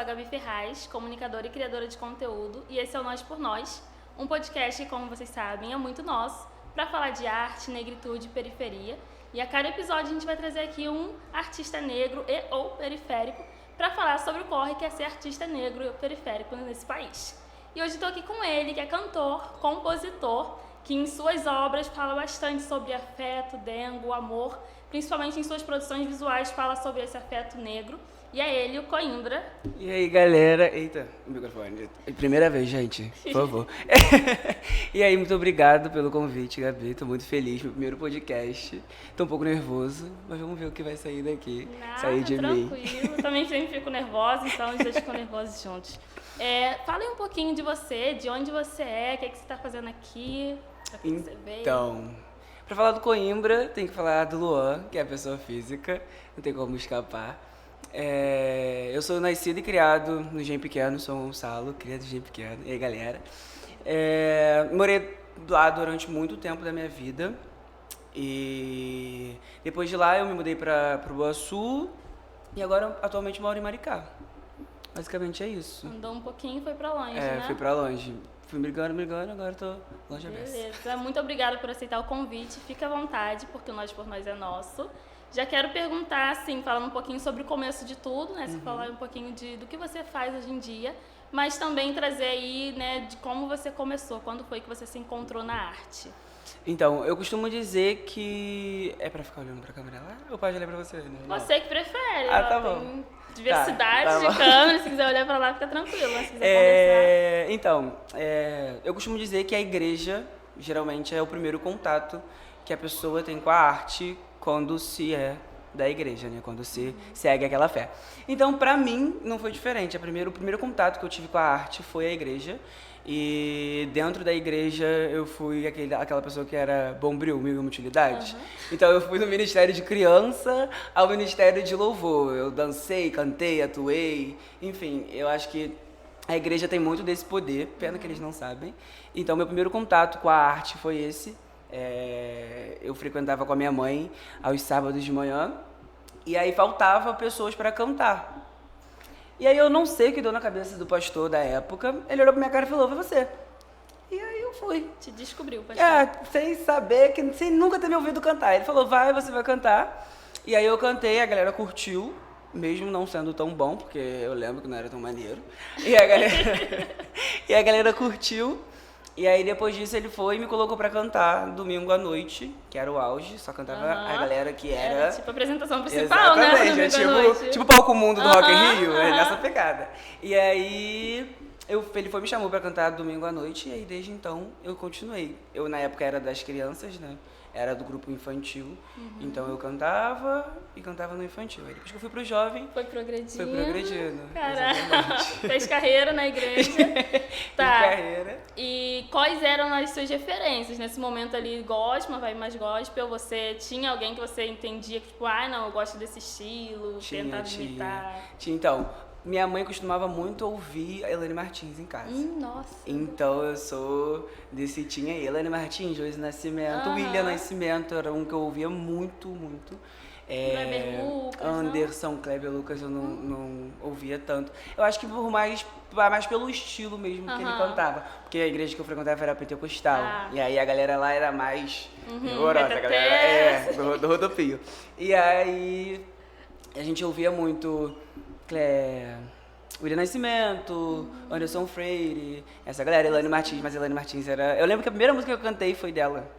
a Gabi Ferraz, comunicadora e criadora de conteúdo, e esse é o Nós por Nós, um podcast que, como vocês sabem, é muito nosso, para falar de arte, negritude e periferia. E a cada episódio a gente vai trazer aqui um artista negro e ou periférico para falar sobre o corre que é ser artista negro e periférico nesse país. E hoje estou aqui com ele, que é cantor, compositor, que em suas obras fala bastante sobre afeto, dengo, amor, principalmente em suas produções visuais fala sobre esse afeto negro. E é ele, o Coimbra. E aí, galera? Eita, o microfone. Primeira vez, gente, por favor. E aí, muito obrigado pelo convite, Gabi. Tô muito feliz, meu primeiro podcast. Tô um pouco nervoso, mas vamos ver o que vai sair daqui. Sair de mim. Tranquilo. Também sempre fico nervosa, então os dois ficam nervosos juntos. Fala aí um pouquinho de você, de onde você é, o que você tá fazendo aqui, pra que você veio. Então, pra falar do Coimbra, tem que falar do Luan, que é a pessoa física. Não tem como escapar. Eu sou nascido e criado no Engenho Pequeno, sou um Gonçalo, criado no Engenho Pequeno. E aí, galera? Morei lá durante muito tempo da minha vida. E depois de lá eu me mudei pro Boa Sul e agora atualmente moro em Maricá. Basicamente é isso. Andou um pouquinho e foi pra longe, né? Fui pra longe. Fui brigando, agora tô longe a beça. Beleza, muito obrigada por aceitar o convite. Fica à vontade, porque o Nós por Nós é nosso. Já quero perguntar, assim, falando um pouquinho sobre o começo de tudo, né? Você falar um pouquinho do que você faz hoje em dia, mas também trazer aí, né, de como você começou, quando foi que você se encontrou na arte. Então, eu costumo dizer que... É pra ficar olhando pra câmera lá? Ou pode olhar pra você? Né? Você que prefere. Tá bom. Tem diversidade Tá de bom. câmeras, se quiser olhar pra lá, fica tranquilo. Mas se quiser conversar... Então, eu costumo dizer que a igreja, geralmente, é o primeiro contato que a pessoa tem com a arte quando se é da igreja, né? Quando se segue aquela fé. Então, pra mim, não foi diferente. O primeiro contato que eu tive com a arte foi a igreja. E dentro da igreja eu fui aquela pessoa que era bombril, mil e uma utilidades. Então eu fui do ministério de criança ao ministério de louvor. Eu dancei, cantei, atuei. Enfim, eu acho que a igreja tem muito desse poder, pena que eles não sabem. Então meu primeiro contato com a arte foi esse. Eu frequentava com a minha mãe aos sábados de manhã e aí faltava pessoas para cantar. E aí eu não sei o que deu na cabeça do pastor da época, ele olhou pra minha cara e falou, foi você. E aí eu fui. Te descobriu, pastor. Sem saber, sem nunca ter me ouvido cantar. Ele falou, você vai cantar. E aí eu cantei, a galera curtiu, mesmo não sendo tão bom, porque eu lembro que não era tão maneiro. E a galera curtiu. E aí, depois disso, ele foi e me colocou pra cantar domingo à noite, que era o auge, só cantava a galera que era... Tipo a apresentação principal, né? Exatamente, tipo o Palco Mundo do Rock in Rio, nessa pegada. E aí, ele foi me chamou pra cantar domingo à noite, e aí, desde então, eu continuei. Eu, na época, era das crianças, né? Era do grupo infantil, então eu cantava e cantava no infantil. Aí depois que eu fui pro jovem... Foi progredindo. Caraca, fez carreira na igreja. Tá. Fez carreira. E quais eram as suas referências nesse momento ali? Gospel, uma vibe mais gospel? Você tinha alguém que você entendia que, tipo, não, eu gosto desse estilo, tentava imitar? Tinha, então... Minha mãe costumava muito ouvir a Elaine Martins em casa. Nossa. Então eu sou desse... Tinha Elaine Martins, Josi Nascimento, William Nascimento, era um que eu ouvia muito. Kleber Lucas, Anderson, Kleber Lucas eu não ouvia tanto. Eu acho que mais pelo estilo mesmo que ele cantava. Porque a igreja que eu frequentava era pentecostal. E aí a galera lá era mais rigorosa, a galera do rodopio. E aí a gente ouvia muito... William Nascimento, Anderson Freire, essa galera, Elaine Martins, mas Elaine Martins era... Eu lembro que a primeira música que eu cantei foi dela.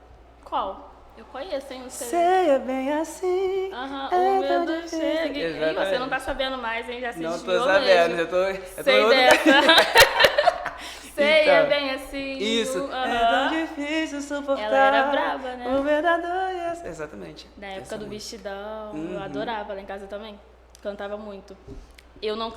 Qual? Eu conheço, hein? Seja bem assim. O medo chega. E você não tá sabendo mais, hein? Já assistiu. Não tô sabendo, eu tô Sei dessa. Sei, é bem assim. Isso. É tão difícil suportar. Ela era brava, né? O verdadeiro. Exatamente. Na época do vestidão, eu adorava lá em casa também. Cantava muito. Eu não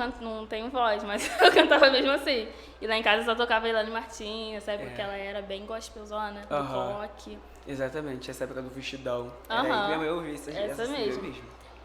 tenho voz, mas eu cantava mesmo assim. E lá em casa eu só tocava Elaine Martins, sabe? Porque ela era bem gospelzona, do rock. Exatamente, essa época do vestidão. Era aí que minha mãe ouvia essa mesmo.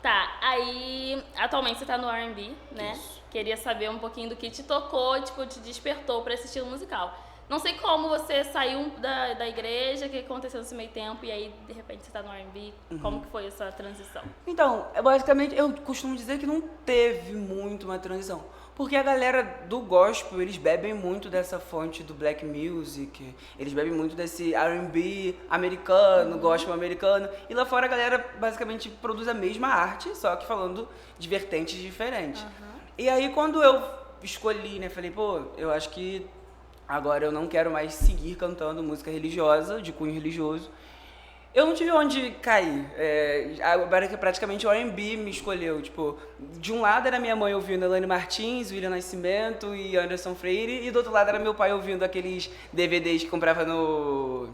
Tá, aí atualmente você tá no R&B, né? Isso. Queria saber um pouquinho do que te tocou, tipo, te despertou pra esse estilo musical. Não sei como você saiu da igreja, o que aconteceu nesse meio tempo, e aí, de repente, você tá no R&B. Como que foi essa transição? Então, basicamente, eu costumo dizer que não teve muito uma transição. Porque a galera do gospel, eles bebem muito dessa fonte do black music, eles bebem muito desse R&B americano, gospel americano, e lá fora a galera basicamente produz a mesma arte, só que falando de vertentes diferentes. E aí quando eu escolhi, né, falei, pô, eu acho que agora eu não quero mais seguir cantando música religiosa, de cunho religioso, eu não tive onde cair. Praticamente o R&B me escolheu. Tipo, de um lado era minha mãe ouvindo Elaine Martins, William Nascimento e Anderson Freire, e do outro lado era meu pai ouvindo aqueles DVDs que comprava no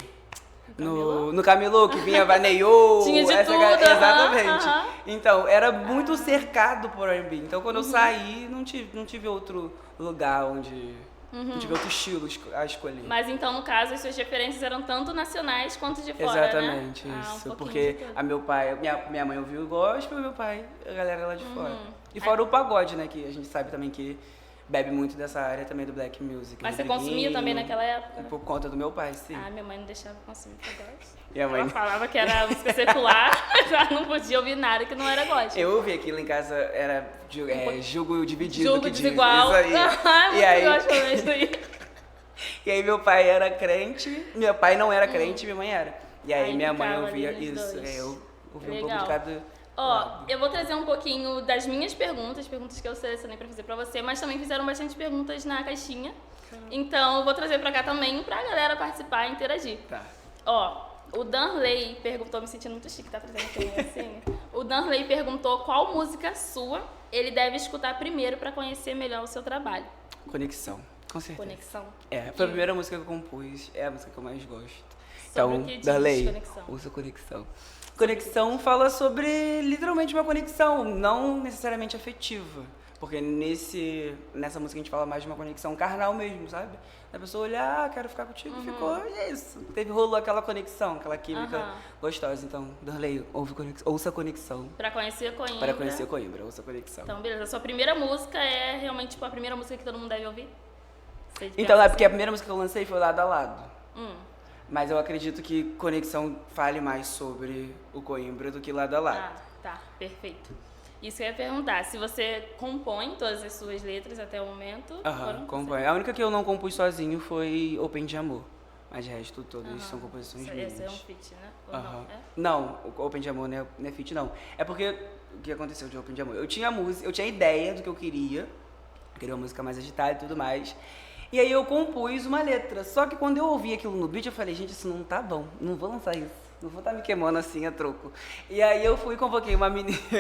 Camelô, que vinha Vaneyô. Tinha de tudo. Exatamente. Então, era muito cercado por R&B. Então, quando eu saí, não tive outro lugar onde... Não tive outro estilo a escolher. Mas então, no caso, as suas referências eram tanto nacionais quanto de fora, exatamente, né? isso. Porque meu pai, minha mãe ouviu o gospel e meu pai, a galera lá de fora. E fora o pagode, né? Que a gente sabe também que bebe muito dessa área também do black music. Mas você consumia também naquela época? Por conta do meu pai, sim. Ah, minha mãe não deixava consumir pagode. E a mãe... Ela falava que era música secular, já não podia ouvir nada que não era gospel. Eu ouvi aquilo em casa, era julgo dividido. Julgo desigual. Isso aí. E aí... gospel mesmo aí. E aí meu pai era crente, meu pai não era crente, minha mãe era. E aí minha mãe ouvia isso. Eu ouvi um pouco de cada... Eu vou trazer um pouquinho das minhas perguntas que eu selecionei pra fazer pra você, mas também fizeram bastante perguntas na caixinha. Então eu vou trazer pra cá também pra galera participar e interagir. Tá. O Danley perguntou, me sentindo muito chique, tá trazendo aqui assim. O Danley perguntou qual música sua ele deve escutar primeiro pra conhecer melhor o seu trabalho. Conexão, com certeza. Conexão. Foi a primeira música que eu compus, é a música que eu mais gosto. Sobre então, o que diz Danley, Conexão? usa Conexão. Conexão fala sobre, literalmente, uma conexão, não necessariamente afetiva. Porque nessa música a gente fala mais de uma conexão carnal mesmo, sabe? A pessoa olhar, quero ficar contigo, ficou, e é isso. Rolou aquela conexão, aquela química gostosa. Então, Danley, ouça Conexão. Pra conhecer Coimbra. Para conhecer Coimbra, ouça Conexão. Então, beleza. A sua primeira música é realmente tipo, a primeira música que todo mundo deve ouvir? Então, porque a primeira música que eu lancei foi Lado a Lado. Mas eu acredito que Conexão fale mais sobre o Coimbra do que Lado a Lado. Tá, perfeito. Isso que eu ia perguntar, se você compõe todas as suas letras até o momento? Compõe. A única que eu não compus sozinho foi Open de Amor. Mas o resto todas são composições minhas. Esse é um feat, né? Ou não, o Open de Amor não é feat, não. É porque o que aconteceu de Open de Amor? Eu tinha ideia do que eu queria uma música mais agitada e tudo mais. E aí eu compus uma letra. Só que quando eu ouvi aquilo no beat, eu falei, gente, isso não tá bom, não vou lançar isso. Não vou estar me queimando assim a troco. E aí eu fui e convoquei uma amiga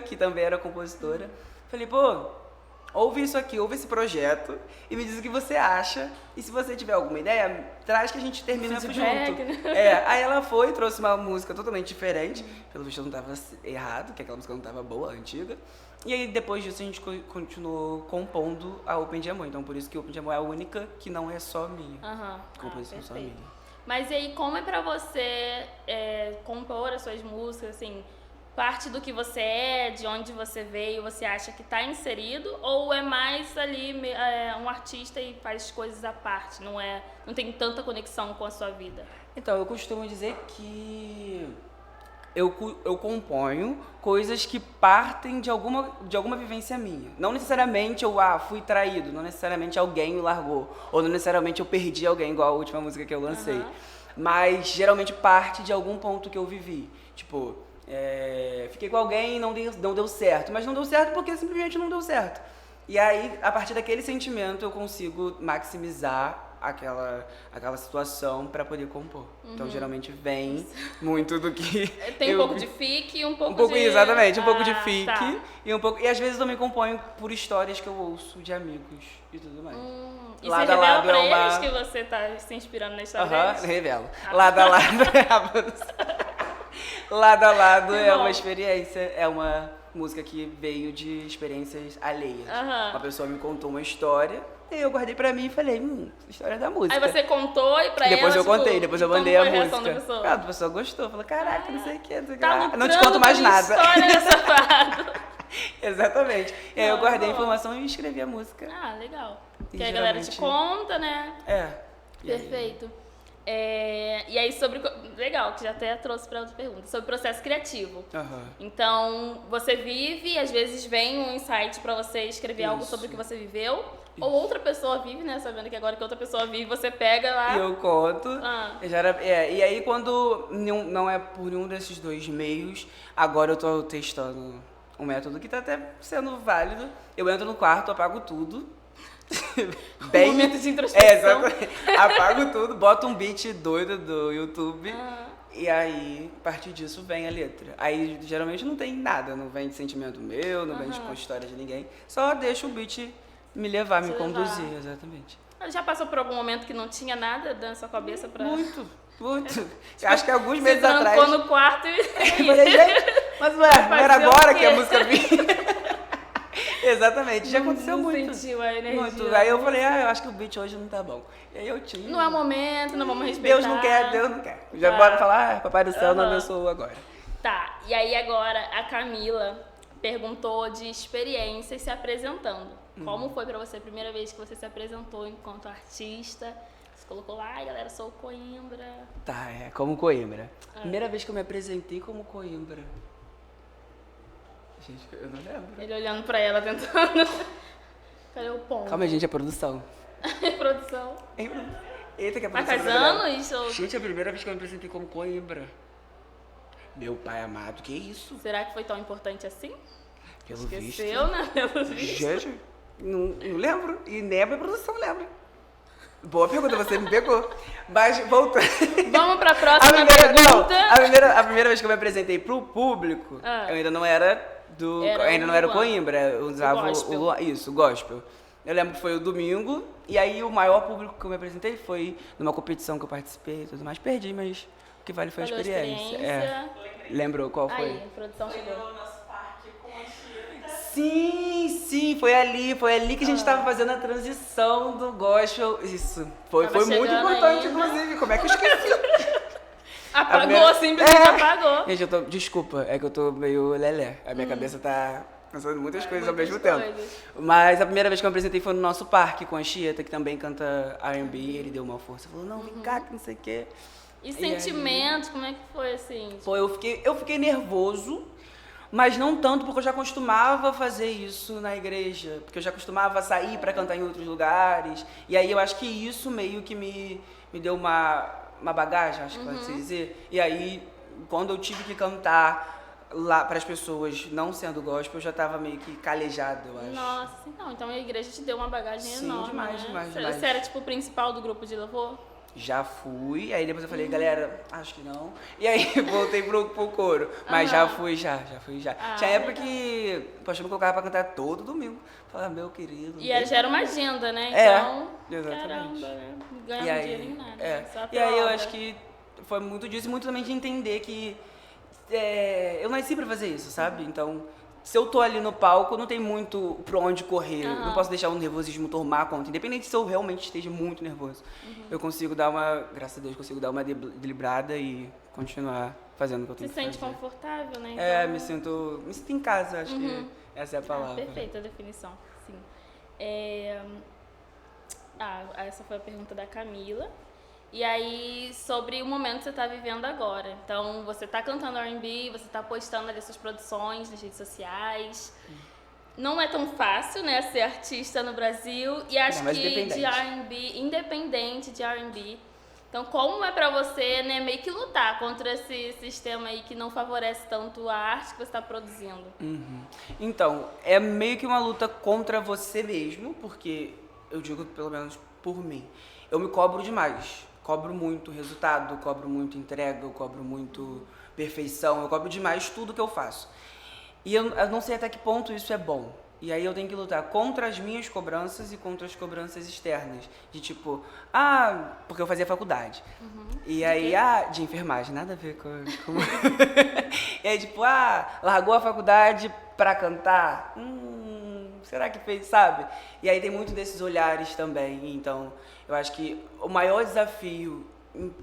que também era compositora. Falei, pô, ouve isso aqui, ouve esse projeto e me diz o que você acha. E se você tiver alguma ideia, traz que a gente termina junto. Né? Aí ela foi, trouxe uma música totalmente diferente. Pelo visto não estava errado, que aquela música não estava boa, antiga. E aí depois disso a gente continuou compondo a Open de Amor. Então por isso que Open de Amor é a única que não é só minha. Composição só minha. Mas e aí, como é pra você compor as suas músicas, assim, parte do que você é, de onde você veio, você acha que tá inserido, ou é mais ali um artista e faz coisas à parte, não tem tanta conexão com a sua vida? Então, eu costumo dizer que eu componho coisas que partem de alguma vivência minha. Não necessariamente eu fui traído, não necessariamente alguém me largou, ou não necessariamente eu perdi alguém, igual a última música que eu lancei. Mas geralmente parte de algum ponto que eu vivi. Tipo, fiquei com alguém e não deu certo. Mas não deu certo porque simplesmente não deu certo. E aí, a partir daquele sentimento, eu consigo maximizar aquela situação pra poder compor. Então, geralmente vem muito do que... Tem um pouco de fic e um pouco de... Exatamente, um pouco de fic e às vezes eu também componho por histórias que eu ouço de amigos e tudo mais. E você revela pra eles que você tá se inspirando na história deles? Revelo. Lado a lado Lado a Lado é uma experiência, é uma música que veio de experiências alheias. Uma pessoa me contou uma história, e eu guardei pra mim e falei, história da música. Aí você contou e pra depois ela, eu contei, depois eu mandei a música. Da pessoa? A pessoa gostou, falou, caraca, não sei o que, tá não te conto mais nada. História, safado. Exatamente. E aí eu guardei a informação e escrevi a música. Legal. Que a galera te conta, né? É. Perfeito. E aí, legal, legal, que já até trouxe para outra pergunta, sobre processo criativo. Aham. Então, você vive, às vezes vem um insight para você escrever algo sobre o que você viveu, ou outra pessoa vive, né? Sabendo que agora que outra pessoa vive, você pega lá. E eu conto. Ah. E aí, quando não é por nenhum desses dois meios, agora eu tô testando um método que tá até sendo válido. Eu entro no quarto, apago tudo. Um momento de introspecção. Exatamente. Apago tudo, boto um beat doido do YouTube. E aí, a partir disso, vem a letra. Aí, geralmente, não tem nada. Não vem de sentimento meu, não vem de história de ninguém. Só deixo o beat me levar, me conduzir. Exatamente. Já passou por algum momento que não tinha nada na sua cabeça pra... Muito. Acho que alguns meses atrás... Você trancou no quarto e... Eu falei, gente, mas não era agora que a música vinha? Exatamente, já aconteceu muito. Sentiu a energia. Muito. Aí eu falei, eu acho que o beat hoje não tá bom. E aí eu tinha. Não é o momento, não vamos respeitar. Deus não quer. Já pode falar, papai do céu não abençoou agora. Tá, e aí agora a Camila perguntou de experiências se apresentando. Como foi pra você a primeira vez que você se apresentou enquanto artista? Você colocou lá, ai galera, sou o Coimbra. Tá, como Coimbra. Primeira vez que eu me apresentei como Coimbra. Gente, eu não lembro. Ele olhando pra ela, tentando... Cadê o ponto? Calma aí, gente, é produção. Produção. Eita, que é Mas produção. faz anos? Ou... Gente, é a primeira vez que eu me apresentei como Coimbra. Meu pai amado, que isso? Será que foi tão importante assim? Pelo visto. Esqueceu, né? Pelo visto. Gente, não lembro. E nem a minha produção lembra. Boa pergunta, você me pegou. Mas, voltando. Vamos pra próxima pergunta. A primeira vez que eu me apresentei pro público, eu ainda não era o Coimbra. Eu usava o gospel. Eu lembro que foi o domingo, e aí o maior público que eu me apresentei foi numa competição que eu participei e tudo mais. Perdi, mas o que vale foi a experiência. Lembrou qual foi? Aí, a produção chegou. Sim, foi ali que a gente tava fazendo a transição do gospel. Isso, foi muito importante, inclusive. Como é que eu esqueci? Apagou, simplesmente apagou. Gente, desculpa, é que eu tô meio lelé. A minha cabeça tá pensando muitas coisas ao mesmo tempo. Mas a primeira vez que eu me apresentei foi no nosso parque com a Chieta, que também canta R&B. Ele deu uma força, falou, não, vem cá, que não sei o quê. E sentimentos, como é que foi assim? Eu fiquei nervoso. Mas não tanto porque eu já costumava fazer isso na igreja, porque eu já costumava sair para cantar em outros lugares. E aí eu acho que isso meio que me deu uma bagagem, acho que pode se dizer. E aí, quando eu tive que cantar lá para as pessoas, não sendo gospel, eu já estava meio que calejado, eu acho. Nossa, então a igreja te deu uma bagagem enorme, demais, né? demais. Você era tipo o principal do grupo de louvor? Já fui, aí depois eu falei, galera, acho que não. E aí voltei pro coro. Mas já fui. Tinha época que, poxa, eu me colocava pra cantar todo domingo. Falava, meu querido. E já era uma agenda, né? Então, exatamente. Caramba, né? Não ganhava dinheiro em nada. Só e aí eu obra. acho que foi muito disso e muito também de entender que eu nasci pra fazer isso, sabe? Então, se eu tô ali no palco, não tem muito pra onde correr. Eu não posso deixar o nervosismo tomar conta. Independente se eu realmente esteja muito nervoso. Eu consigo dar graças a Deus, consigo dar uma equilibrada e continuar fazendo o que eu tenho que fazer. Se sente confortável, né? Então... me sinto em casa, acho que essa é a palavra. Perfeita a definição, sim. Essa foi a pergunta da Camila. E aí, sobre o momento que você está vivendo agora. Então, você está cantando R&B, você está postando ali suas produções nas redes sociais. Não é tão fácil, né, ser artista no Brasil. E acho que de R&B, independente de R&B. Então, como é pra você, né, meio que lutar contra esse sistema aí que não favorece tanto a arte que você está produzindo? Então, é meio que uma luta contra você mesmo, porque eu digo, pelo menos por mim, eu me cobro demais. Cobro muito resultado, cobro muito entrega, eu cobro muito perfeição, eu cobro demais tudo que eu faço. E eu não sei até que ponto isso é bom. E aí eu tenho que lutar contra as minhas cobranças e contra as cobranças externas. De tipo, porque eu fazia faculdade. E aí, de enfermagem, nada a ver com... E aí, tipo, largou a faculdade pra cantar? Será que fez, sabe? E aí tem muito desses olhares também. Então, eu acho que o maior desafio,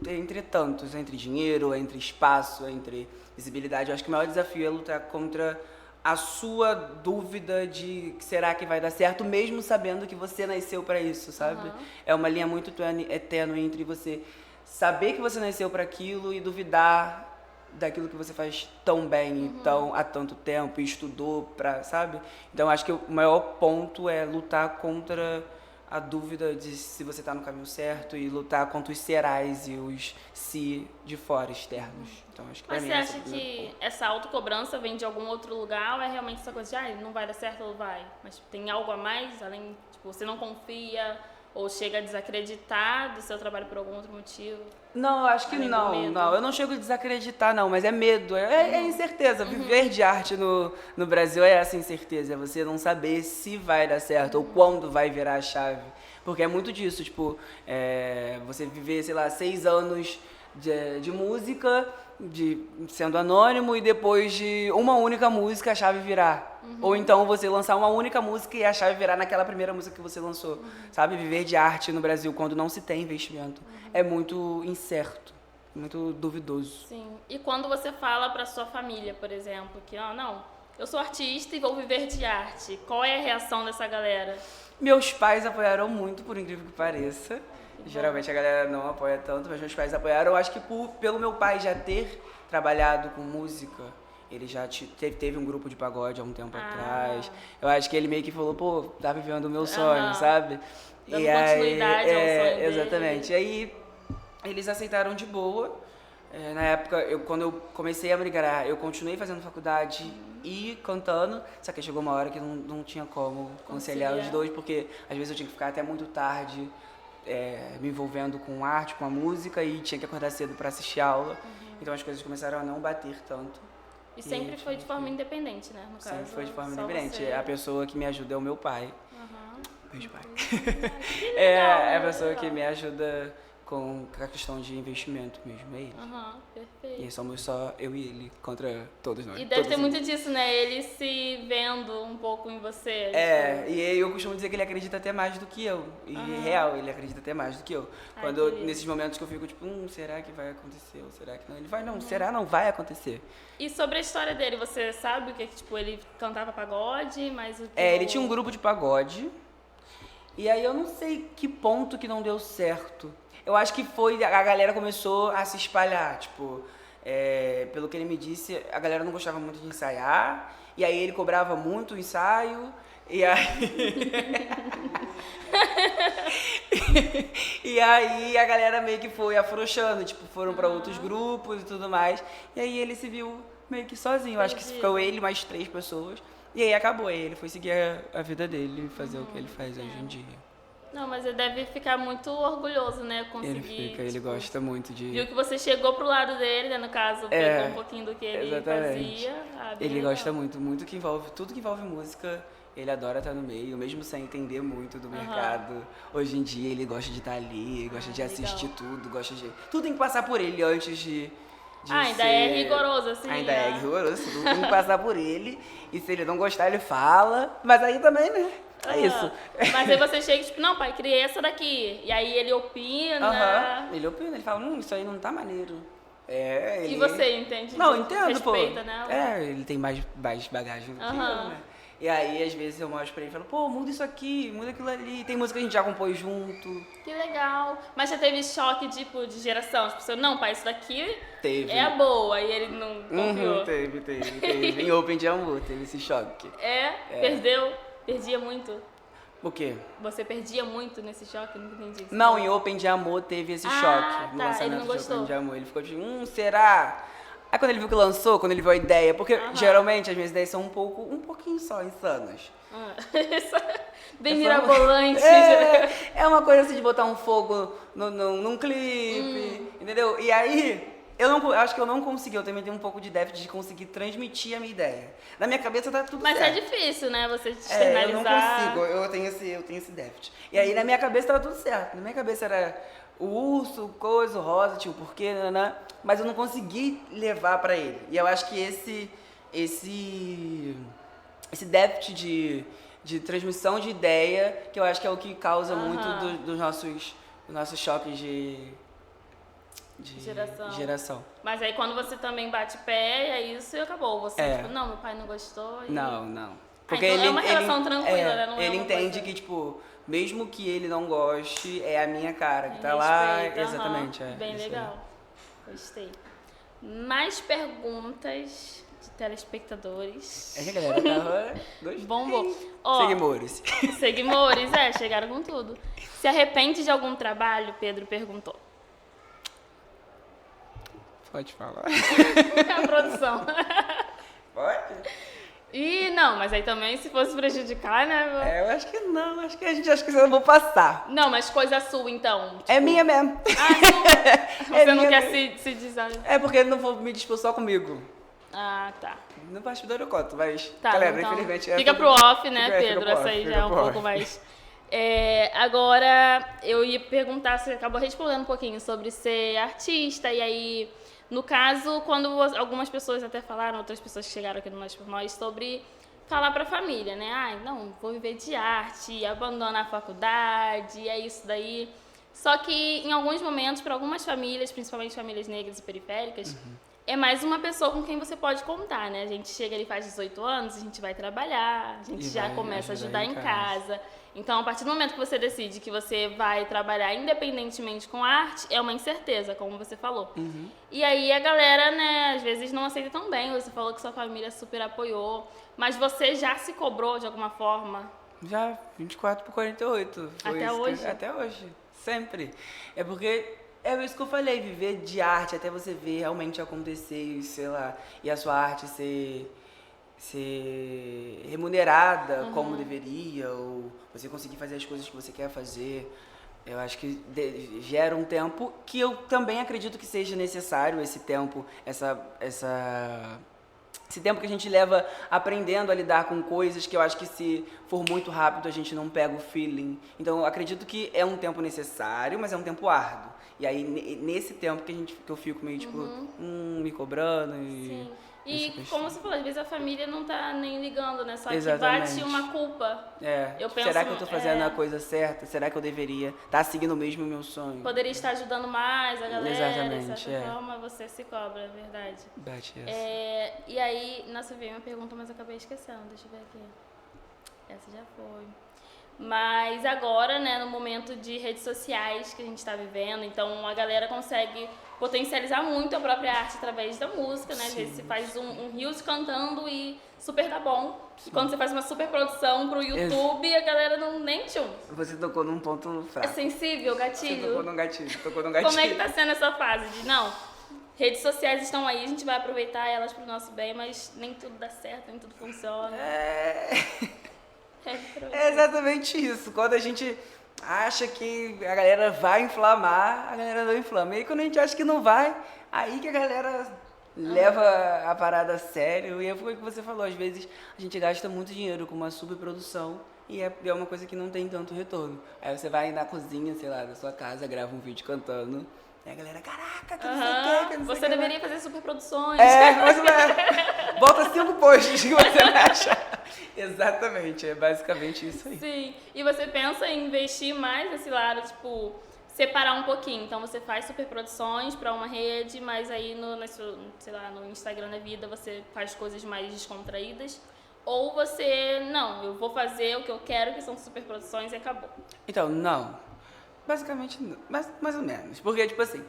entre tantos, entre dinheiro, entre espaço, entre visibilidade, eu acho que o maior desafio é lutar contra a sua dúvida de será que vai dar certo, mesmo sabendo que você nasceu para isso, sabe? É uma linha muito tênue entre você saber que você nasceu para aquilo e duvidar daquilo que você faz tão bem há tanto tempo e estudou pra, sabe? Então acho que o maior ponto é lutar contra a dúvida de se você tá no caminho certo e lutar contra os serás e os se de fora externos. Então acho que pra Mas mim você esse é acha o primeiro que ponto. essa autocobrança vem de algum outro lugar ou é realmente essa coisa de, não vai dar certo ou vai? Mas tipo, tem algo a mais, além, tipo, você não confia ou chega a desacreditar do seu trabalho por algum outro motivo? Não, eu acho que Além do não, medo. não. Eu não chego a desacreditar, não, mas é medo, é incerteza. Viver de arte no Brasil é essa incerteza, é você não saber se vai dar certo ou quando vai virar a chave. Porque é muito disso, tipo, você viver, sei lá, 6 anos de música, sendo anônimo, e depois de uma única música a chave virar. Ou então você lançar uma única música e a chave virar naquela primeira música que você lançou. Sabe? Viver de arte no Brasil, quando não se tem investimento, é muito incerto, muito duvidoso. Sim. E quando você fala pra sua família, por exemplo, que, não, eu sou artista e vou viver de arte, qual é a reação dessa galera? Meus pais apoiaram muito, por incrível que pareça. Geralmente a galera não apoia tanto, mas meus pais apoiaram. Eu acho que pelo meu pai já ter trabalhado com música, ele já teve um grupo de pagode há um tempo atrás. Eu acho que ele meio que falou, pô, tá vivendo o meu sonho, sabe? Dando continuidade ao sonho dele. Exatamente. E aí eles aceitaram de boa. Na época, quando eu comecei a migrar, eu continuei fazendo faculdade e cantando, só que chegou uma hora que não tinha como conciliar os dois, porque às vezes eu tinha que ficar até muito tarde me envolvendo com arte, com a música, e tinha que acordar cedo para assistir aula. Então as coisas começaram a não bater tanto. E sempre foi de forma independente, né? No Sempre caso, foi de forma só independente. você. A pessoa que me ajuda é o meu pai. Beijo, pai. Que legal, É a né? pessoa que me ajuda com a questão de investimento mesmo, é ele. Perfeito. E somos só eu e ele contra todos nós. E deve ter todos muito disso, né? Ele se vendo um pouco em você. E eu costumo dizer que ele acredita até mais do que eu. E real, ele acredita até mais do que eu. Ai, que lindo. Nesses momentos que eu fico tipo, será que vai acontecer? Ou será que não? Ele vai, não, será não vai acontecer. E sobre a história dele, você sabe o que tipo, ele cantava pagode, mas o que Ele tinha um grupo de pagode. E aí eu não sei que ponto que não deu certo. Eu acho que a galera começou a se espalhar, tipo, pelo que ele me disse, a galera não gostava muito de ensaiar, e aí ele cobrava muito o ensaio, e aí... e aí a galera meio que foi afrouxando, tipo, foram pra outros grupos e tudo mais, e aí ele se viu meio que sozinho. Eu acho que ficou ele mais 3 pessoas, e aí acabou, aí ele foi seguir a vida dele e fazer o que ele faz hoje em dia. Não, mas ele deve ficar muito orgulhoso, né? Conseguir. Ele gosta muito de... Viu que você chegou pro lado dele, né? No caso, pegou um pouquinho do que ele exatamente. fazia. Ele legal. gosta muito que envolve, tudo que envolve música, ele adora estar no meio, mesmo sem entender muito do mercado. Hoje em dia ele gosta de estar ali, ele gosta de assistir tudo, gosta de... Tudo tem que passar por ele antes de ainda é rigoroso, assim. Ainda é rigoroso, tudo tem que passar por ele. E se ele não gostar, ele fala. Mas aí também, né? É isso. Mas aí você chega e tipo, não, pai, criei essa daqui. E aí ele opina. Ele opina, ele fala, isso aí não tá maneiro. E você entende? Não, entendo, respeita, pô. né? Ele tem mais bagagem do que eu, né? E aí, às vezes, eu mostro pra ele e falo, pô, muda isso aqui, muda aquilo ali. Tem música que a gente já compôs junto. Que legal. Mas já teve choque, tipo, de geração? Tipo, você, não, pai, isso daqui Teve. é a boa. E ele não confiou. Teve. Em Open de Amor, teve esse choque. Perdeu? Perdia muito? O quê? Você perdia muito nesse choque? Não entendi isso. Não, em Open de Amor teve esse choque. No lançamento ele não de gostou. Open de Amor. Ele ficou tipo, será? Aí quando ele viu que lançou, quando ele viu a ideia, porque geralmente as minhas ideias são um pouquinho só insanas. Bem mirabolante. É uma coisa assim de botar um fogo num clipe, entendeu? E aí, eu acho que eu não consegui, eu também tenho um pouco de déficit de conseguir transmitir a minha ideia. Na minha cabeça tá tudo certo. Mas é difícil, né? Você externalizar. Eu não consigo, eu tenho esse déficit. E aí na minha cabeça tava tudo certo. Na minha cabeça era o urso, o coisa, o rosa, tipo, porquê, mas eu não consegui levar pra ele. E eu acho que esse déficit de transmissão de ideia, que eu acho que é o que causa muito dos nossos choques de geração. Mas aí quando você também bate pé, é isso e acabou. Você, tipo, meu pai não gostou. Não. Porque então é uma relação tranquila, né? Não ele uma entende coisa... que, tipo, mesmo que ele não goste, é a minha cara que tá Respeito, lá. Exatamente, Bem isso aí. legal. Gostei. Mais perguntas de telespectadores. É que a galera tava... Gostei. Bombou. Ó, Seguimores. Seguimores, chegaram com tudo. Se arrepende de algum trabalho? Pedro perguntou. Pode falar. A produção. Pode? Ih, não, mas aí também se fosse prejudicar, né? Eu acho que não, acho que eu vou passar. Não, mas coisa sua então. É minha mesmo. Você É não minha quer mesmo. se dizer. É porque eu não vou me dispor só comigo. Ah, tá. No bastidor eu conto, mas, Tá, galera, então, infelizmente... fica pro off, né, fica Pedro? pro off, Essa aí fica já é um pro pouco off. mais... Agora, eu ia perguntar, você acabou respondendo um pouquinho sobre ser artista, e aí, no caso, quando algumas pessoas até falaram, outras pessoas que chegaram aqui no Nós por Nós, sobre falar pra família, né? Ai, não, vou viver de arte, abandonar a faculdade, é isso daí. Só que, em alguns momentos, para algumas famílias, principalmente famílias negras e periféricas, é mais uma pessoa com quem você pode contar, né? A gente chega ali, faz 18 anos, a gente vai trabalhar, a gente E já vai começa a ajudar ajudar em em casa. Então, a partir do momento que você decide que você vai trabalhar independentemente com arte, é uma incerteza, como você falou. E aí a galera, né, às vezes não aceita tão bem. Você falou que sua família super apoiou, mas você já se cobrou de alguma forma? Já 24/48. Foi Até isso hoje? Até hoje. Sempre. É porque é isso que eu falei, viver de arte até você ver realmente acontecer, sei lá, e a sua arte ser remunerada como deveria, ou você conseguir fazer as coisas que você quer fazer. Eu acho que gera um tempo que eu também acredito que seja necessário, esse tempo, esse tempo que a gente leva aprendendo a lidar com coisas que eu acho que se for muito rápido a gente não pega o feeling. Então eu acredito que é um tempo necessário, mas é um tempo árduo. E aí nesse tempo que eu fico meio tipo, me cobrando e... Sim. essa E questão. como você falou, às vezes a família não tá nem ligando, né? Só Exatamente. que bate uma culpa. Eu penso, será que eu tô fazendo a coisa certa? Será que eu deveria estar seguindo mesmo o meu sonho? Poderia estar ajudando mais a galera, Exatamente, de certa forma, você se cobra, é verdade. Bate essa. E aí, nossa, veio uma pergunta, mas eu acabei esquecendo, deixa eu ver aqui. Essa já foi. Mas agora, né, no momento de redes sociais que a gente está vivendo, então a galera consegue potencializar muito a própria arte através da música, né? Às vezes você faz um reels cantando e super dá bom. E quando você faz uma super produção pro YouTube, a galera não nem tchum. Você tocou num ponto É fraco. sensível, Você gatilho. tocou num gatilho. Como é que tá sendo essa fase de, não, redes sociais estão aí, a gente vai aproveitar elas pro nosso bem, mas nem tudo dá certo, nem tudo funciona. É exatamente isso. Quando a gente acha que a galera vai inflamar, a galera não inflama. E aí quando a gente acha que não vai, aí que a galera leva a parada a sério. E foi o que você falou, às vezes a gente gasta muito dinheiro com uma superprodução e é uma coisa que não tem tanto retorno. Aí você vai na cozinha, sei lá, da sua casa, grava um vídeo cantando. E a galera, caraca, que não sei o que, que não sei Você o que. deveria fazer super produções. Mas bota 5 posts que você vai achar. Exatamente, é basicamente isso aí. Sim, e você pensa em investir mais nesse lado, tipo, separar um pouquinho. Então você faz superproduções para uma rede, mas aí sei lá, no Instagram da vida você faz coisas mais descontraídas. Ou você, não, eu vou fazer o que eu quero, que são superproduções e acabou. Então, não. Basicamente, não. Mais ou menos. Porque, tipo assim,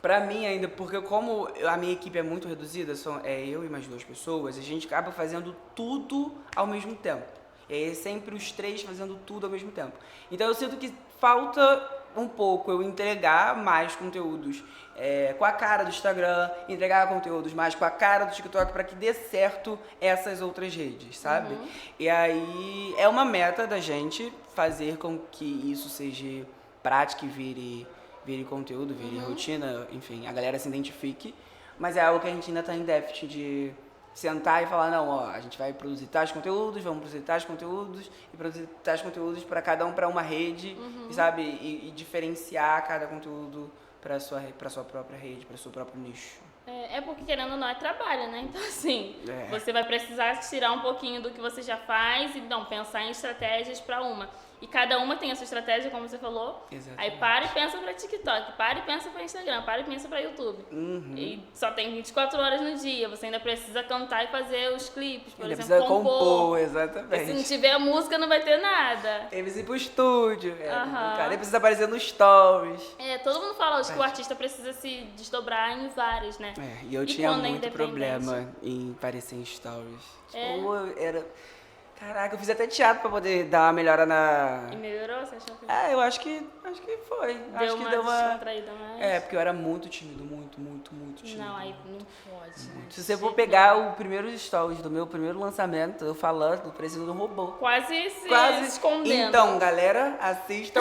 pra mim ainda, porque como a minha equipe é muito reduzida, é eu e mais 2 pessoas, a gente acaba fazendo tudo ao mesmo tempo. E aí é sempre os 3 fazendo tudo ao mesmo tempo. Então eu sinto que falta um pouco eu entregar mais conteúdos com a cara do Instagram, entregar conteúdos mais com a cara do TikTok para que dê certo essas outras redes, sabe? E aí é uma meta da gente fazer com que isso seja prática e vire conteúdo, vire rotina, enfim, a galera se identifique, mas é algo que a gente ainda está em déficit de sentar e falar, não, ó, a gente vai produzir tais conteúdos, vamos produzir tais conteúdos e produzir tais conteúdos para cada um para uma rede, sabe? E diferenciar cada conteúdo para sua própria rede, para seu próprio nicho. É porque, querendo ou não, é trabalho, né? Então, assim, você vai precisar tirar um pouquinho do que você já faz e, não, pensar em estratégias para uma. E cada uma tem a sua estratégia, como você falou. Exatamente. Aí para e pensa pra TikTok, para e pensa pra Instagram, para e pensa pra YouTube. E só tem 24 horas no dia, você ainda precisa cantar e fazer os clipes, por Ainda exemplo, precisa compor, exatamente. Se não tiver música, não vai ter nada. Ele precisa ir pro estúdio, Aham. o cara precisa aparecer nos stories. Todo mundo fala hoje que o artista precisa se desdobrar em vários, né? E eu tinha quando é muito independente? problema em aparecer em stories. Tipo, Caraca, eu fiz até teatro pra poder dar uma melhora na... E melhorou? Você achou que eu acho que foi. Acho que deu uma... descontraída mais? porque eu era muito tímido, muito tímido. Não, aí não pode. Se você for pegar o primeiro stories do meu primeiro lançamento, eu falando, parecendo um robô. Quase se Quase escondendo. Então, galera, assista.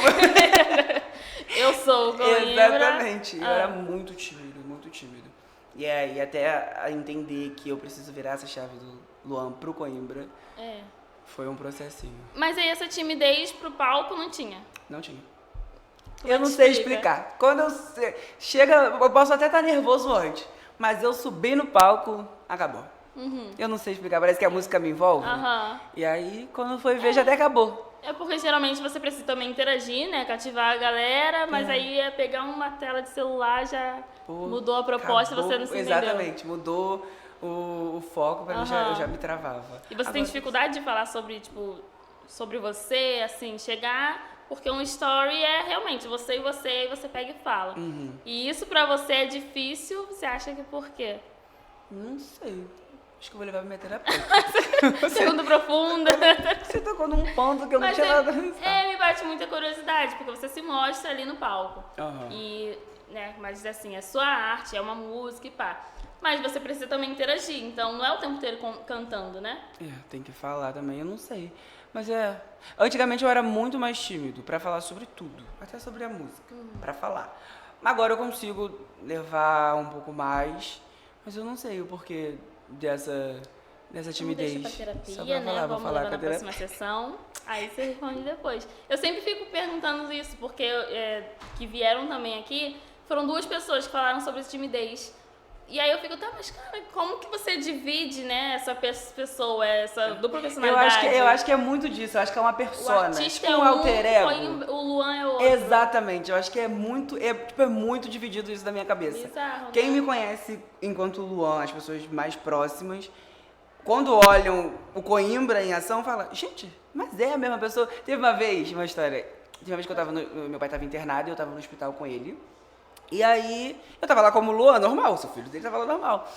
Eu sou o Coimbra. Exatamente. Eu era muito tímido, muito tímido. E aí, até a entender que eu preciso virar essa chave do Luan pro Coimbra, foi um processinho. Mas aí essa timidez pro palco não tinha? Não tinha. Como é Eu não que sei explica? explicar. Quando chega, eu posso até estar nervoso antes, mas eu subi no palco, acabou. Eu não sei explicar, parece que a música me envolve. E aí, quando foi ver, já até acabou. É porque geralmente você precisa também interagir, né? Cativar a galera, mas aí é pegar uma tela de celular já mudou a proposta e você não se entendeu. Exatamente, mudou o foco, pra mim eu já me travava. E você tem dificuldade de falar sobre, tipo, sobre você, assim, chegar... Porque um story é realmente você e aí você pega e fala. E isso pra você é difícil, você acha que por quê? Não sei. Acho que eu vou levar pra minha terapeuta. Segundo profunda. Você tocou num ponto que eu não Mas tinha nada a pensar. me bate muita curiosidade, porque você se mostra ali no palco. Aham. E, né, mas assim, é sua arte, é uma música e pá. Mas você precisa também interagir, então não é o tempo inteiro cantando, né? Tem que falar também, eu não sei. Mas antigamente eu era muito mais tímido pra falar sobre tudo, até sobre a música, pra falar. Agora eu consigo levar um pouco mais, mas eu não sei o porquê dessa timidez. Deixa pra terapia, Só pra né? falar, vou Vamos falar levar com a na próxima sessão. Aí você responde depois. Eu sempre fico perguntando isso, porque que vieram também aqui, foram 2 pessoas que falaram sobre essa timidez. E aí eu fico, mas cara, como que você divide, né, essa pessoa, essa dupla personalidade? Eu acho que é muito disso, eu acho que é uma O persona. artista tipo é um alter ego. o Luan é outro. Exatamente, eu acho que é muito dividido isso da minha cabeça. Bizarro, Quem né? me conhece enquanto Luan, as pessoas mais próximas, quando olham o Coimbra em ação, falam, gente, mas é a mesma pessoa. Teve uma vez que eu tava meu pai estava internado e eu estava no hospital com ele. E aí, eu tava lá como Luan, normal, seu filho dele tava lá normal.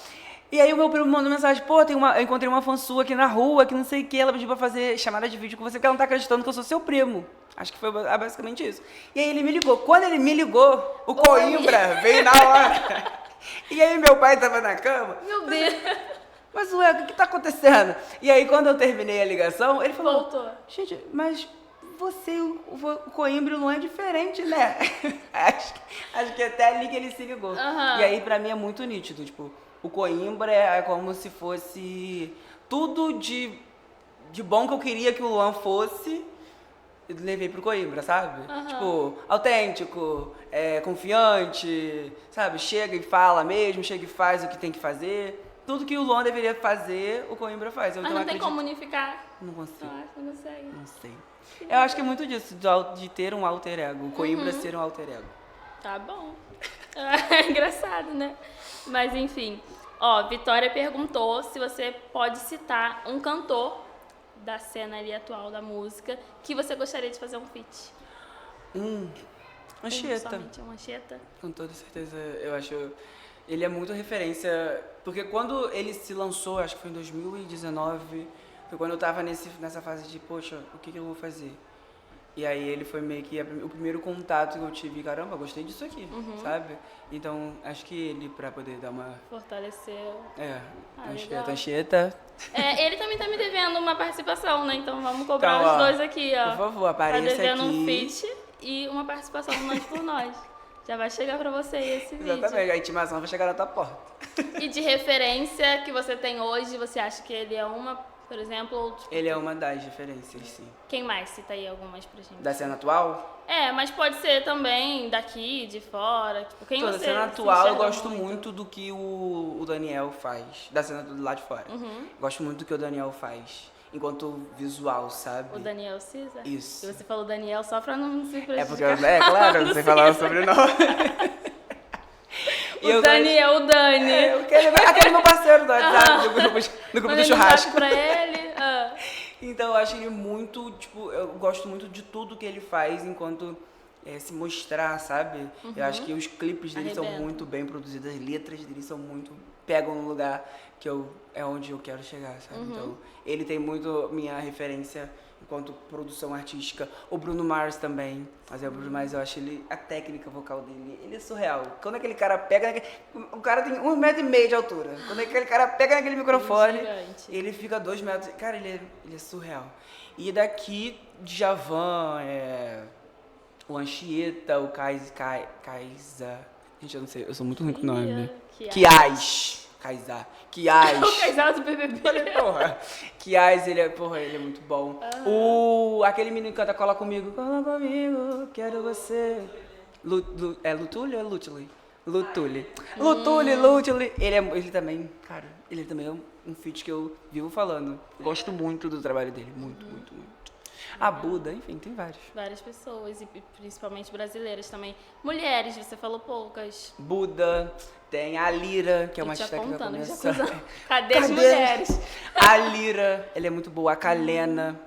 E aí o meu primo mandou mensagem, eu encontrei uma fã sua aqui na rua, que não sei o que, ela pediu pra fazer chamada de vídeo com você, porque ela não tá acreditando que eu sou seu primo. Acho que foi basicamente isso. E aí ele me ligou. Quando ele me ligou, o Coimbra veio na hora. E aí meu pai tava na cama. Meu Deus. Mas ué, o que tá acontecendo? E aí quando eu terminei a ligação, ele falou, Voltou. gente, mas... Você, o Coimbra não é diferente, né? acho que até ali que ele se ligou. E aí, pra mim, é muito nítido. Tipo, o Coimbra é como se fosse tudo de bom que eu queria que o Luan fosse, eu levei pro Coimbra, sabe? Tipo, autêntico, confiante, sabe? Chega e fala mesmo, chega e faz o que tem que fazer. Tudo que o Luan deveria fazer, o Coimbra faz. Mas não tem como unificar? Não consigo. Eu acho que não consegue. Não sei. Eu acho que é muito disso, de ter um alter ego. O Coimbra ser um alter ego. Tá bom. É engraçado, né? Mas enfim. Ó, Vitória perguntou se você pode citar um cantor da cena ali atual da música que você gostaria de fazer um feat. Anchieta. Somente uma Anchieta? Com toda certeza, eu acho... Ele é muito referência, porque quando ele se lançou, acho que foi em 2019, foi quando eu tava nessa fase de, poxa, o que eu vou fazer? E aí ele foi meio que o primeiro contato que eu tive, caramba, gostei disso aqui, sabe? Então, acho que ele, pra poder dar uma... Fortaleceu. Anchieta, legal. Anchieta. Ele também tá me devendo uma participação, né? Então vamos cobrar Então, os dois aqui, ó. Por favor, apareça Tá devendo aqui. um feat e uma participação do Nós por Nós. Já vai chegar pra você esse vídeo. Exatamente, a intimação vai chegar na tua porta. E de referência que você tem hoje, você acha que ele é uma, por exemplo... ou, tipo, Ele é uma das referências, sim. Quem mais? Cita aí algumas pra gente. Da cena atual? Mas pode ser também daqui, de fora. Tipo, quem Da você cena se atual eu enxerga gosto muito do que o Daniel faz. Da cena do lado de fora. Gosto muito do que o Daniel faz. enquanto visual, sabe? O Daniel Cisa? Isso. E você falou Daniel só pra não se prejudicar. É porque, claro, eu não sei falar o sobrenome. O Daniel, o Dani. Aquele meu parceiro do WhatsApp, do grupo do churrasco. Pra ele. Então eu acho ele muito, tipo, eu gosto muito de tudo que ele faz enquanto se mostrar, sabe? Eu acho que os clipes dele são muito bem produzidos, as letras dele são muito, pegam no lugar que é onde eu quero chegar, sabe? Então ele tem muito minha referência enquanto produção artística. O Bruno Mars também, mas o Bruno Mars eu acho a técnica vocal dele, ele é surreal. Quando aquele cara pega, o cara tem 1,5 m de altura. Quando aquele cara pega naquele microfone, ele fica 2 metros. Cara, ele é surreal. E daqui, Djavan, o Anchieta, o Kaisa. Gente, eu não sei, eu sou muito ruim com o nome. Kiais. Kaysar. Kiais. O Kaysar do BBB. Porra. Kiais, ele é muito bom. Aquele menino que canta Cola Comigo. Cola comigo, quero você. Lutuli ou é Lutuli? Lutuli. Lutuli. Ele também, cara, ele também é um feat que eu vivo falando. Gosto muito do trabalho dele. Muito, muito, muito. A Buda, enfim, tem vários. Várias pessoas, e principalmente brasileiras também. Mulheres, você falou poucas. Buda, tem a Lira, que é uma artista que vai começar. Cadê as mulheres? A Lira, ela é muito boa. A Kalena,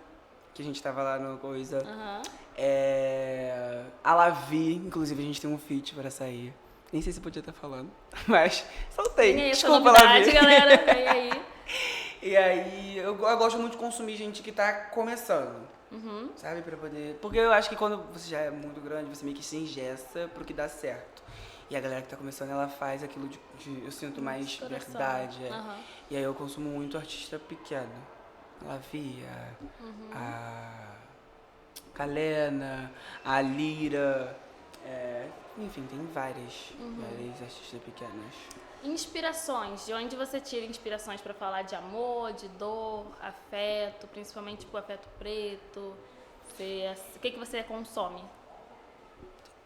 que a gente tava lá no coisa. A Lavi, inclusive a gente tem um feat para sair. Nem sei se podia estar falando, mas soltei. Desculpa, Lavi. Galera, vem aí. E aí, eu gosto muito de consumir gente que tá começando. Sabe, pra poder... Porque eu acho que quando você já é muito grande, você meio que se engessa pro que dá certo. E a galera que tá começando, ela faz aquilo eu sinto mais verdade. E aí eu consumo muito artista pequeno. A Lavia, a Kalena, a Lira... enfim, tem várias artistas pequenas. Inspirações. De onde você tira inspirações para falar de amor, de dor, afeto, principalmente tipo afeto preto? O que você consome?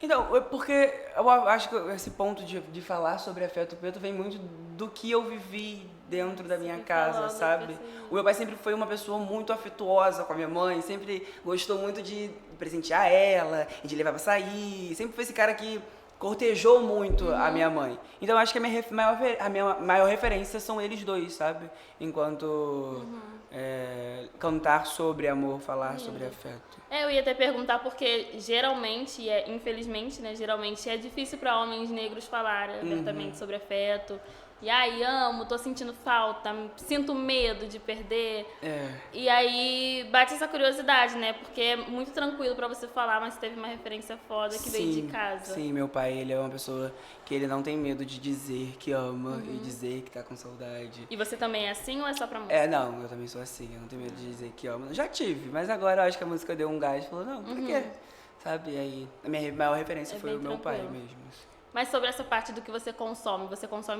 Então, porque eu acho que esse ponto de falar sobre afeto preto vem muito do que eu vivi dentro da minha casa, sabe? O meu pai sempre foi uma pessoa muito afetuosa com a minha mãe, sempre gostou muito de presentear ela, e de levar pra sair, sempre foi esse cara que cortejou muito a minha mãe. Então, eu acho que a minha maior referência são eles dois, sabe? Enquanto cantar sobre amor, falar sobre afeto. Eu ia até perguntar porque geralmente, infelizmente, né, geralmente é difícil para homens negros falar abertamente sobre afeto. E aí, amo, tô sentindo falta, sinto medo de perder. E aí, bate essa curiosidade, né? Porque é muito tranquilo pra você falar, mas teve uma referência foda que veio de casa. Sim, meu pai, ele é uma pessoa que ele não tem medo de dizer que ama e dizer que tá com saudade. E você também é assim ou é só pra música? Não, eu também sou assim, eu não tenho medo de dizer que ama. Já tive, mas agora eu acho que a música deu um gás e falou, não, por quê? Sabe? E aí, a minha maior referência foi o meu pai mesmo. Mas sobre essa parte do que você consome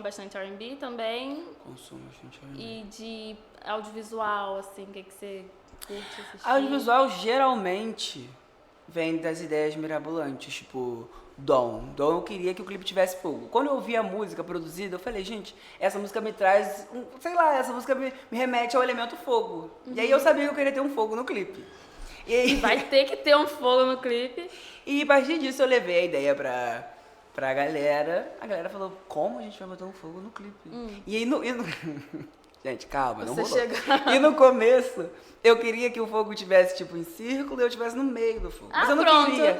bastante R&B também? Consumo bastante R&B. E de audiovisual, assim, o que você curte assistir? Audiovisual geralmente vem das ideias mirabolantes, tipo Dom. Eu queria que o clipe tivesse fogo. Quando eu ouvi a música produzida, eu falei, gente, essa música me traz, essa música me remete ao elemento fogo. E aí eu sabia que eu queria ter um fogo no clipe. E aí... Vai ter que ter um fogo no clipe. E a partir disso eu levei a ideia pra galera. A galera falou, como a gente vai botar um fogo no clipe? E aí, gente, calma, não rolou. E no começo, eu queria que o fogo tivesse, tipo, em círculo e eu estivesse no meio do fogo. Mas eu não queria.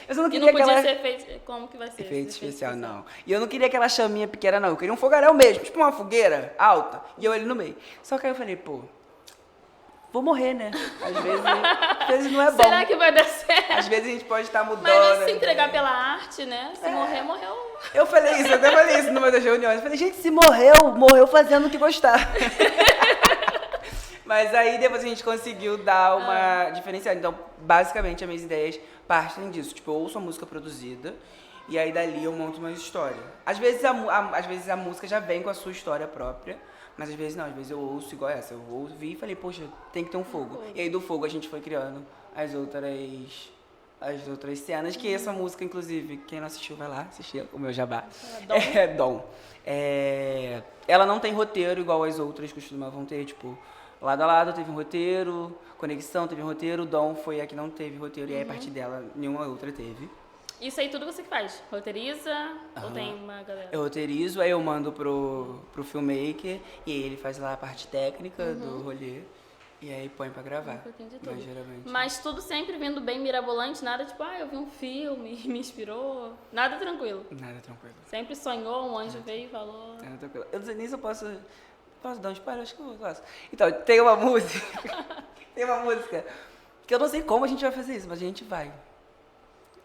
Eu não queria e não podia ser efeito... Como que vai ser? Efeito especial, não. E eu não queria aquela chaminha pequena, não. Eu queria um fogaréu mesmo, tipo uma fogueira alta. E eu ali no meio. Só que aí eu falei, vou morrer, né? Às vezes não é bom. Será que vai dar certo? Às vezes a gente pode estar mudando. Mas se entregar pela arte, né? Se morrer, morreu. Eu até falei isso numa das reuniões. Eu falei, gente, se morreu fazendo o que gostar. Mas aí depois a gente conseguiu dar uma diferenciada. Então, basicamente, as minhas ideias partem disso. Tipo, eu ouço a música produzida e aí dali eu monto uma história. Às vezes a música já vem com a sua história própria. Mas às vezes não, às vezes eu ouço igual essa. Eu ouvi e falei, poxa, tem que ter um fogo. E aí do fogo a gente foi criando as outras cenas, que essa música, inclusive, quem não assistiu vai lá assistir o meu jabá. Dom. Ela não tem roteiro igual as outras costumavam ter, tipo, lado a lado teve um roteiro, Conexão teve um roteiro, Dom foi a que não teve roteiro, e aí a partir dela nenhuma outra teve. Isso aí tudo você que faz? Roteiriza ou tem uma galera? Eu roteirizo, aí eu mando pro filmmaker, e aí ele faz lá a parte técnica do rolê, e aí põe pra gravar. Um pouquinho de tudo. Mas geralmente... Mas tudo sempre vindo bem mirabolante, nada tipo, eu vi um filme, me inspirou, nada tranquilo. Nada tranquilo. Sempre sonhou, um anjo veio e falou. Nada tranquilo. Eu não sei nem se eu posso dar um spoiler, acho que eu posso. Então, tem uma música, que eu não sei como a gente vai fazer isso, mas a gente vai.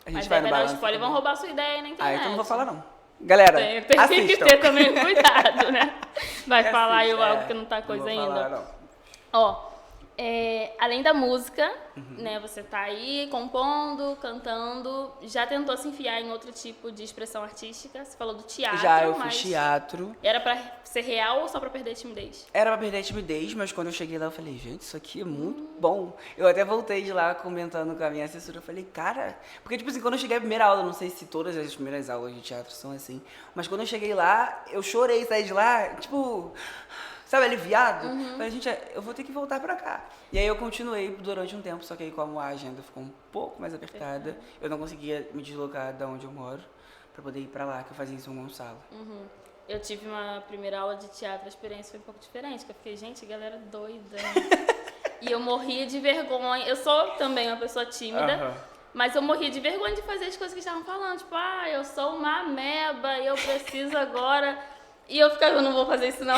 A gente Mas vai aí no vai dar balanço. spoiler, vão roubar sua ideia na internet. Então não vou falar não. Galera, Tem que assistam. ter também cuidado, né? Vai falar aí Assista, algo que não tá coisa não vou ainda. falar, não. Ó, além da música, né, você tá aí compondo, cantando, já tentou se enfiar em outro tipo de expressão artística? Você falou do teatro, Já eu mas fiz teatro. era pra ser real ou só pra perder a timidez? Era pra perder a timidez, mas quando eu cheguei lá eu falei, gente, isso aqui é muito bom. Eu até voltei de lá comentando com a minha assessora, eu falei, cara... Porque, tipo assim, quando eu cheguei à primeira aula, não sei se todas as primeiras aulas de teatro são assim, mas quando eu cheguei lá, eu chorei, saí de lá, tipo... Sabe, aliviado? Falei, gente, eu vou ter que voltar pra cá. E aí eu continuei durante um tempo, só que aí como a agenda ficou um pouco mais apertada, eu não conseguia me deslocar da onde eu moro pra poder ir pra lá, que eu fazia em São Gonçalo. Eu tive uma primeira aula de teatro, a experiência foi um pouco diferente, que eu fiquei, gente, galera doida. E eu morria de vergonha. Eu sou também uma pessoa tímida, mas eu morria de vergonha de fazer as coisas que estavam falando. Tipo, eu sou uma ameba e eu preciso agora... E eu ficava, eu não vou fazer isso não.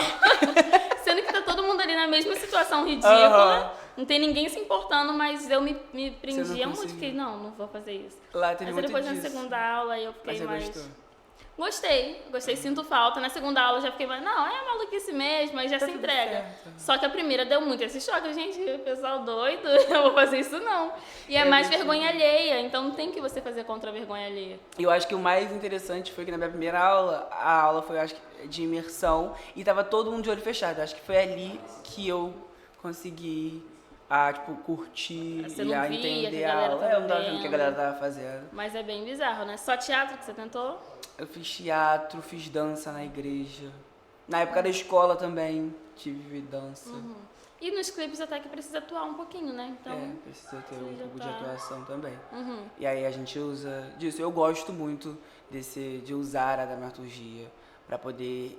Sendo que tá todo mundo ali na mesma situação ridícula, não tem ninguém se importando, mas eu me prendia muito, fiquei, não vou fazer isso. Lá teve Mas muito depois disso. na segunda aula eu fiquei Mas você mais... gostou? Gostei, sinto falta. Na segunda aula eu já fiquei mais, não, é maluquice mesmo, aí já Tá se tudo entrega. certo. Só que a primeira deu muito esse choque, gente, pessoal doido, eu não vou fazer isso não. E é mais vergonha alheia, então não tem que você fazer contra a vergonha alheia. E eu acho que o mais interessante foi que na minha primeira aula, a aula foi, acho que, de imersão, e tava todo mundo de olho fechado. Acho que foi ali que eu consegui, tipo, curtir Você e não a via entender que a a galera aula. tava Eu não tava vendo o que a galera vendo. tava fazendo. Mas é bem bizarro, né? Só teatro que você tentou? Eu fiz teatro, fiz dança na igreja. Na época da escola também tive dança. E nos clipes até que precisa atuar um pouquinho, né? Então, Precisa ter você um já pouco de tá- atuação também. Uhum. E aí a gente usa disso. Eu gosto muito de usar a dramaturgia para poder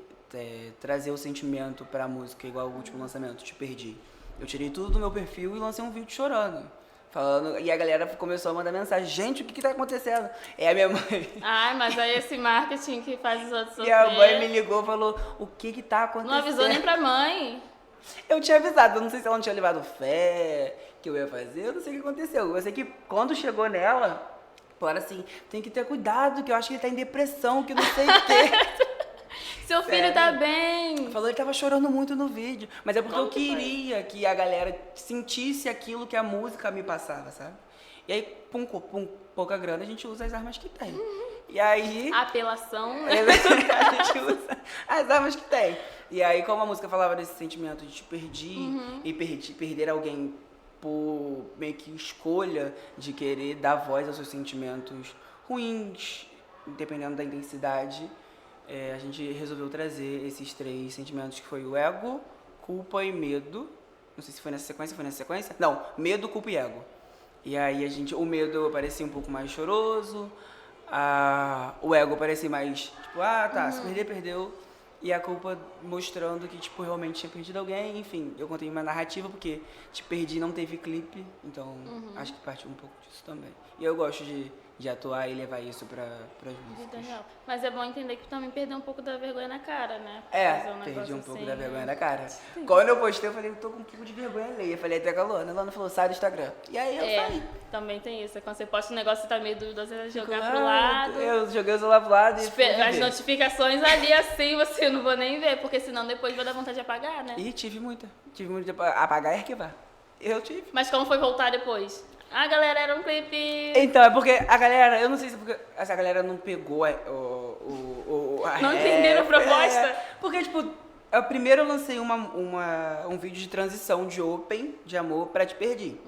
trazer o sentimento pra música, igual o último lançamento, Te Perdi. Eu tirei tudo do meu perfil e lancei um vídeo chorando. Falando, e a galera começou a mandar mensagem, gente, o que tá acontecendo? É a minha mãe. Ai, mas aí esse marketing que faz os outros E a sofrer. mãe me ligou e falou, o que tá acontecendo? Não avisou nem pra mãe. Eu tinha avisado, eu não sei se ela não tinha levado fé, que eu ia fazer, eu não sei o que aconteceu. Eu sei que quando chegou nela, falaram assim, tem que ter cuidado, que eu acho que ele tá em depressão, que não sei o quê. Seu filho Sério? tá bem. Falou que ele tava chorando muito no vídeo, mas é porque Como eu que foi? queria que a galera sentisse aquilo que a música me passava, sabe? E aí, com pouca grana, a gente usa as armas que tem. E aí... Apelação, né? a gente usa as armas que tem. E aí, como a música falava desse sentimento de te perdi e perder alguém por meio que escolha de querer dar voz aos seus sentimentos ruins, dependendo da intensidade, a gente resolveu trazer esses 3 sentimentos, que foi o ego, culpa e medo. Não sei se foi nessa sequência, Não, medo, culpa e ego. E aí o medo parecia um pouco mais choroso, o ego parecia mais, tipo, se perder, perdeu. E a culpa mostrando que, tipo, realmente tinha perdido alguém, enfim. Eu contei uma narrativa porque Te Perdi não teve clipe, então acho que partiu um pouco disso também. E eu gosto de atuar e levar isso pras Vida músicas. real. Mas é bom entender que também perdeu um pouco da vergonha na cara, né? Fazer Perdi negócio um pouco assim, da vergonha né? na cara. Quando eu postei, eu falei, eu tô com um pouco de vergonha alheia. Eu falei até com a Luana. A Luana falou, sai do Instagram. E aí eu saí. Também tem isso. Quando você posta um negócio, você tá meio dúvida, você vai jogar Fico, pro lado. Eu joguei o celular pro lado e fui As viver. notificações ali assim, você não vou nem ver, porque senão depois vai dar vontade de apagar, né? E tive muita de apagar e arquivar. Eu tive. Mas como foi voltar depois? Ah, galera, era um clipe. Então, é porque a galera, eu não sei se porque essa galera não pegou a Não entenderam a proposta? Porque, tipo, primeiro eu lancei um vídeo de transição de Open, de amor, pra Te Perdi.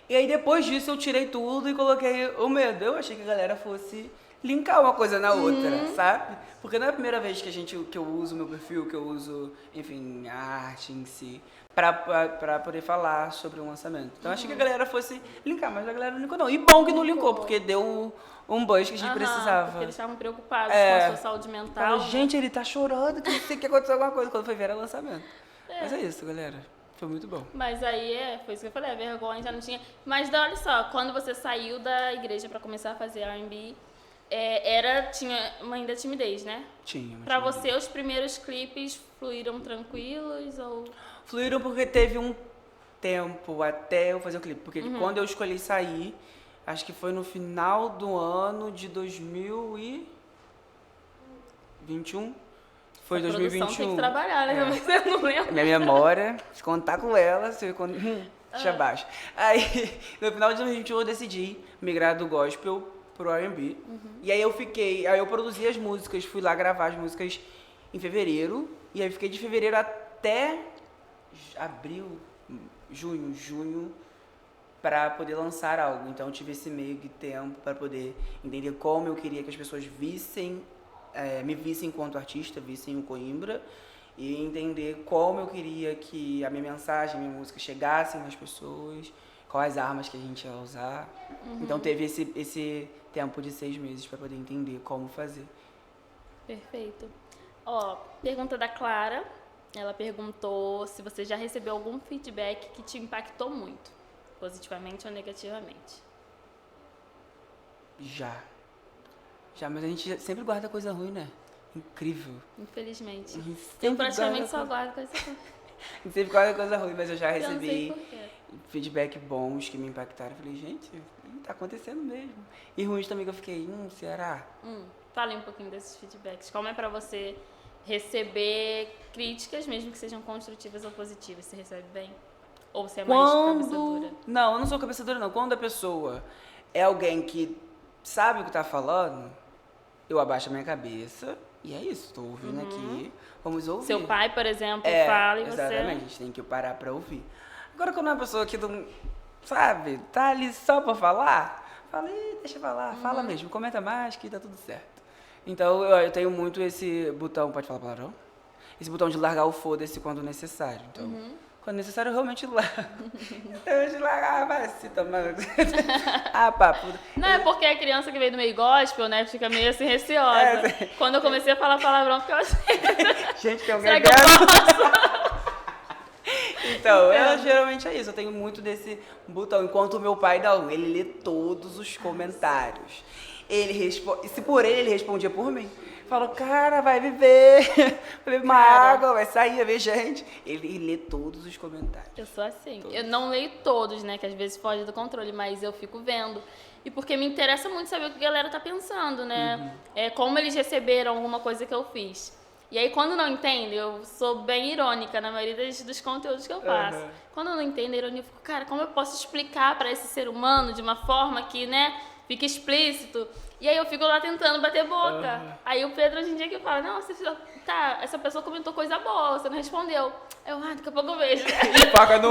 E aí depois disso eu tirei tudo e coloquei o medo. Eu achei que a galera fosse linkar uma coisa na outra, sabe? Porque não é a primeira vez que eu uso meu perfil, que eu uso, enfim, a arte em si, pra poder falar sobre um lançamento. Então achei que a galera fosse linkar, mas a galera não linkou não. E bom que não linkou, porque deu um buzz que a gente precisava. Porque eles estavam preocupados com a sua saúde mental. Fala, gente, ele tá chorando, que não sei que aconteceu alguma coisa. Quando foi ver, era lançamento. Mas é isso, galera. Foi muito bom. Mas aí, foi isso que eu falei, a vergonha já não tinha. Mas olha só, quando você saiu da igreja pra começar a fazer R&B, tinha ainda timidez, né? Tinha. Pra você, os primeiros clipes fluíram tranquilos ou... Fluíram porque teve um tempo até eu fazer o clipe. Porque quando eu escolhi sair, acho que foi no final do ano de 2021. Foi 2021. Tem que trabalhar, né? Mas eu não lembro. Minha memória, se contar com ela, você vê quando... deixa abaixo. Aí, no final de 2021, eu decidi migrar do gospel pro R&B. E aí eu produzi as músicas, fui lá gravar as músicas em fevereiro. E aí fiquei de fevereiro até abril, junho, para poder lançar algo. Então eu tive esse meio de tempo para poder entender como eu queria que as pessoas me vissem enquanto artista, vissem o Coimbra, e entender como eu queria que a minha mensagem, a minha música chegassem nas pessoas, quais armas que a gente ia usar. Então teve esse tempo de 6 meses para poder entender como fazer. Perfeito. Ó, pergunta da Clara. Ela perguntou se você já recebeu algum feedback que te impactou muito, positivamente ou negativamente. Já, mas a gente sempre guarda coisa ruim, né? Incrível. Infelizmente. Eu Sempre praticamente só guardo coisa ruim. Sempre guarda coisa ruim, mas eu já Eu não sei recebi por quê. feedback bons que me impactaram. Eu falei, gente, tá acontecendo mesmo. E ruins também que eu fiquei, será? Fale um pouquinho desses feedbacks. Como é pra você receber críticas, mesmo que sejam construtivas ou positivas? Você recebe bem? Ou você é mais cabeça dura? Não, eu não sou cabeça dura, não. Quando a pessoa é alguém que sabe o que tá falando, eu abaixo a minha cabeça e é isso. Tô ouvindo aqui, vamos ouvir. Seu pai, por exemplo, fala e você... Exatamente, a gente tem que parar pra ouvir. Agora, quando é uma pessoa que não, sabe, tá ali só pra falar, fala, deixa eu falar, fala mesmo, comenta mais que tá tudo certo. Então, eu tenho muito esse botão, pode falar palavrão? Esse botão de largar o foda-se quando necessário. Então, quando necessário, eu realmente largo. Eu largar, vai se tomar. Papo. Não, é porque a criança que veio do meio gospel, né, fica meio assim receosa. Quando eu comecei a falar palavrão, porque eu achei... Gente, tem alguém Será que eu posso? Então, geralmente é isso. Eu tenho muito desse botão. Enquanto o meu pai não, ele lê todos os comentários. Ele responde. Se por ele respondia por mim. Falou, cara, vai beber uma água, vai sair, vai ver gente. Ele lê todos os comentários. Eu sou assim. Todos. Eu não leio todos, né, que às vezes foge do controle, mas eu fico vendo. E porque me interessa muito saber o que a galera tá pensando, né? Como eles receberam alguma coisa que eu fiz. E aí, quando não entende, eu sou bem irônica na maioria dos conteúdos que eu faço. Quando eu não entendo a ironia, eu fico, cara, como eu posso explicar para esse ser humano de uma forma que, né, fique explícito? E aí eu fico lá tentando bater boca. Aí o Pedro hoje em dia que fala, não, essa pessoa comentou coisa boa, você não respondeu. Eu, daqui a pouco eu vejo.